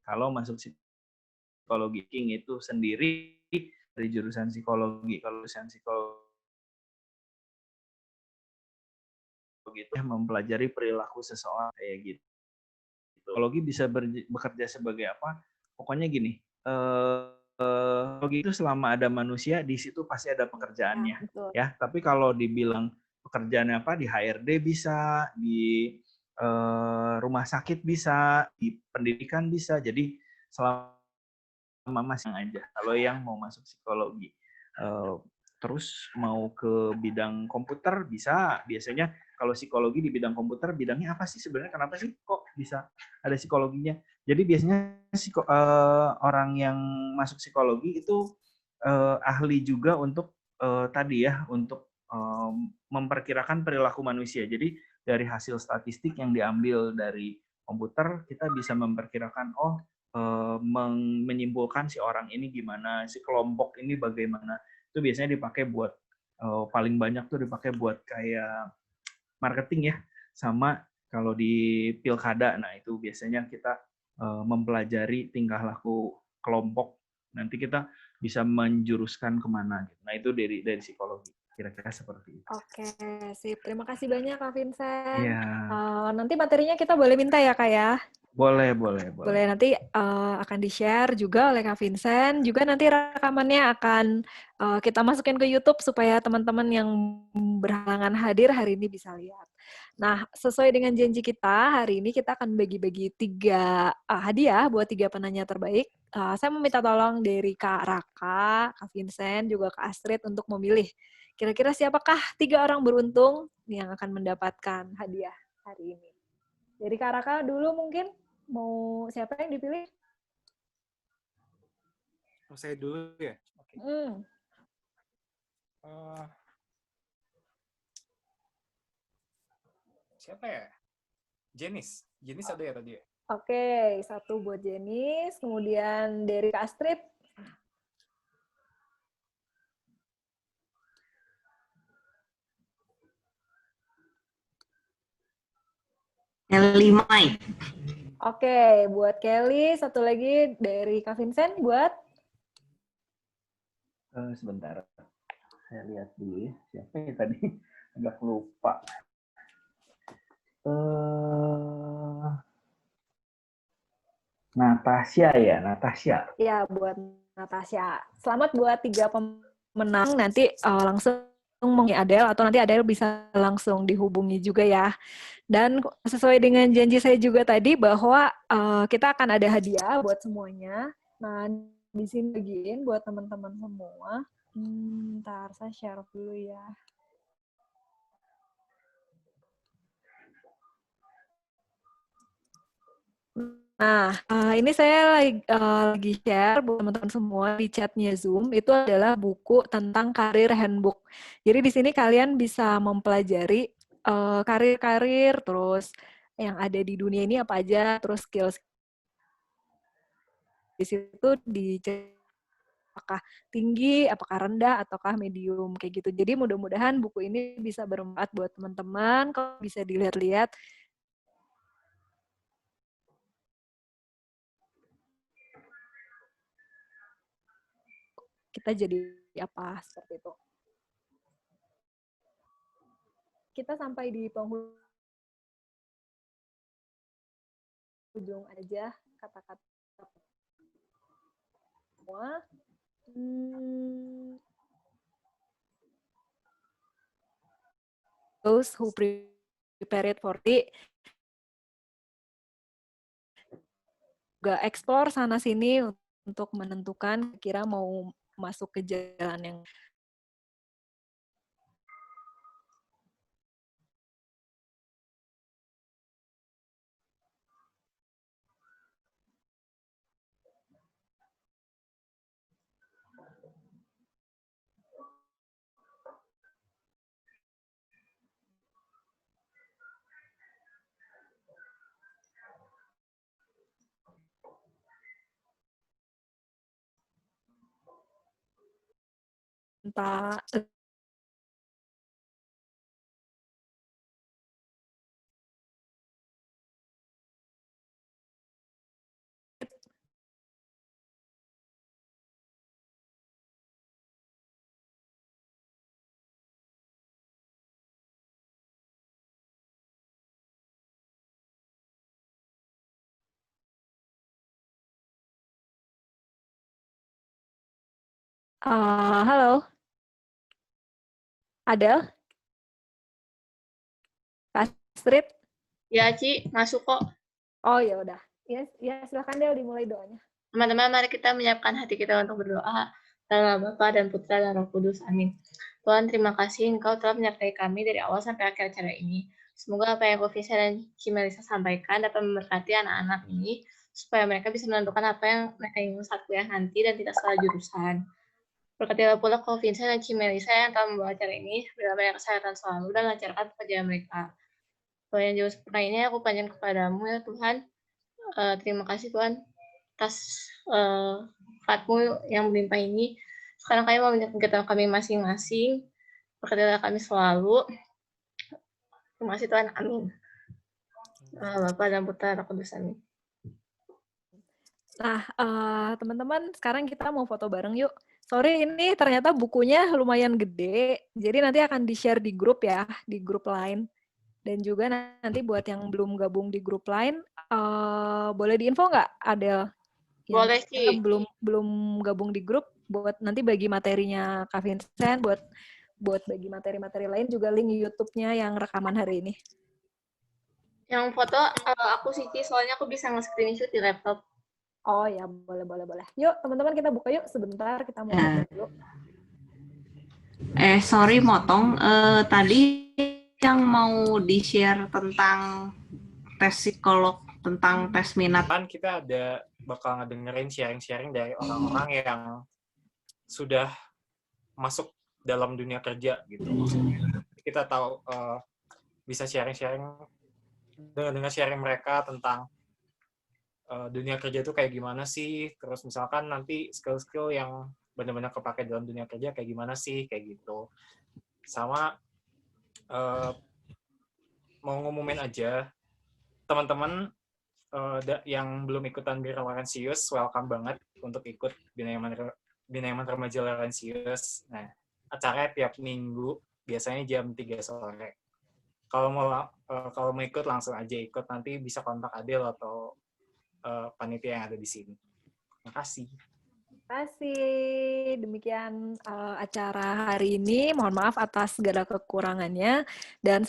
D: Kalau masuk psikologi itu sendiri dari jurusan psikologi, kalau jurusan psikologi itu mempelajari perilaku seseorang kayak gitu. Psikologi bisa bekerja sebagai apa? Pokoknya gini, psikologi itu selama ada manusia di situ pasti ada pekerjaannya, ya. Tapi kalau dibilang pekerjaannya apa, di HRD bisa, di rumah sakit bisa, di pendidikan bisa. Jadi selama masih aja. Kalau yang mau masuk psikologi, terus mau ke bidang komputer bisa. Biasanya kalau psikologi di bidang komputer, bidangnya apa sih sebenarnya? Kenapa sih kok bisa ada psikologinya? Jadi biasanya orang yang masuk psikologi itu ahli juga untuk tadi ya, untuk memperkirakan perilaku manusia. Jadi dari hasil statistik yang diambil dari komputer, kita bisa memperkirakan, menyimpulkan si orang ini gimana, si kelompok ini bagaimana. Itu biasanya dipakai buat, paling banyak tuh dipakai buat kayak marketing ya, sama kalau di pilkada, nah itu biasanya kita mempelajari tingkah laku kelompok, nanti kita bisa menjuruskan kemana. Nah itu dari psikologi, kira-kira seperti itu.
A: Oke, sip. Terima kasih banyak Kak Vincent.
D: Iya.
A: Nanti materinya kita boleh minta ya Kak ya?
D: Boleh.
A: Nanti akan di-share juga oleh Kak Vincent. Juga nanti rekamannya akan kita masukin ke YouTube supaya teman-teman yang berhalangan hadir hari ini bisa lihat. Nah, sesuai dengan janji kita, hari ini kita akan bagi-bagi 3 hadiah buat 3 penanya terbaik. saya meminta tolong dari Kak Raka, Kak Vincent, juga Kak Astrid untuk memilih kira-kira siapakah 3 orang beruntung yang akan mendapatkan hadiah hari ini. Dari Kak Raka dulu mungkin, mau siapa yang dipilih?
C: Saya dulu ya. Oke. Siapa ya? Jenis ada ya tadi ya?
A: Oke, 1 buat Jenis, kemudian dari Kak Astrid.
G: Kelly Mai.
A: Oke, buat Kelly, 1 lagi dari Kak Vincent buat?
D: Sebentar, saya lihat dulu ya. Siapa ya tadi? Agak lupa. Natasha ya, Natasha.
A: Ya, buat Natasha. Selamat buat 3 pemenang. Nanti langsung menghubungi Adele, atau nanti Adele bisa langsung dihubungi juga ya. Dan sesuai dengan janji saya juga tadi bahwa kita akan ada hadiah buat semuanya. Nah, di sini bagiin buat teman-teman semua. Ntar saya share dulu ya. Nah, ini saya lagi share buat teman-teman semua di chatnya Zoom. Itu adalah buku tentang karir handbook. Jadi di sini kalian bisa mempelajari karir-karir, terus yang ada di dunia ini apa aja, terus skills di situ dicek apakah tinggi, apakah rendah, ataukah medium, kayak gitu. Jadi mudah-mudahan buku ini bisa bermanfaat buat teman-teman. Kalau bisa dilihat-lihat, kita jadi apa, seperti itu. Kita sampai di penghujung aja kata-kata semua. Those who prepared for it juga explore sana-sini untuk menentukan kira mau masuk ke jalan yang entah halo, Adele, Kak Astrid.
E: Ya, Ci, masuk kok.
A: Oh ya udah, ya silakan Del dimulai doanya.
E: Teman-teman, mari kita menyiapkan hati kita untuk berdoa. Dalam nama Bapa dan Putra dan Roh Kudus. Amin. Tuhan, terima kasih Engkau telah menyertai kami dari awal sampai akhir acara ini. Semoga apa yang Kofi dan Cimelisa sampaikan dapat memberkati anak-anak ini, supaya mereka bisa menentukan apa yang mereka ingin saat kuliah nanti dan tidak salah jurusan. Berkatilah pula Kofi dan Cimelisa yang telah membawa acara ini, berilah mereka kesehatan selalu dan lancarkan pekerjaan mereka. Tuhan yang jauh sempurna ini aku panjang kepadamu ya Tuhan. Terima kasih Tuhan atas berkat-Mu yang melimpah ini. Sekarang kami mau menyerahkan kami masing-masing. Berkatilah kami selalu. Terima kasih Tuhan. Amin. Bapa dan Putra dan Roh Kudus. Amin.
A: Nah, teman-teman, sekarang kita mau foto bareng yuk. Sorry, ini ternyata bukunya lumayan gede, jadi nanti akan di-share di grup ya, di grup lain. Dan juga nanti buat yang belum gabung di grup lain, boleh diinfo nggak, Adele?
E: Boleh sih.
A: Belum gabung di grup, buat nanti bagi materinya Kak Vincent, buat bagi materi-materi lain juga link YouTube-nya yang rekaman hari ini.
E: Yang foto aku sih, soalnya aku bisa nge-screenshot di laptop.
A: Oh ya, boleh. Yuk, teman-teman kita buka yuk sebentar, kita mau
G: Ya.
A: buka dulu.
G: Sorry motong. Tadi yang mau di-share tentang tes psikolog, tentang tes minat.
C: Kan kita bakal ngedengerin sharing-sharing dari orang-orang yang sudah masuk dalam dunia kerja gitu. Kita tahu bisa sharing-sharing, dengar sharing mereka tentang dunia kerja itu kayak gimana sih, terus misalkan nanti skill-skill yang benar-benar kepake dalam dunia kerja kayak gimana sih, kayak gitu. Sama mau ngumumin aja, teman-teman yang belum ikutan Bina Larensius, welcome banget untuk ikut Bina Remaja Larensius. Nah, acaranya tiap minggu, biasanya jam 3 sore. Kalau mau ikut langsung aja ikut, nanti bisa kontak Adel atau panitia yang ada di sini. Terima kasih.
A: Terima kasih. Demikian acara hari ini. Mohon maaf atas segala kekurangannya dan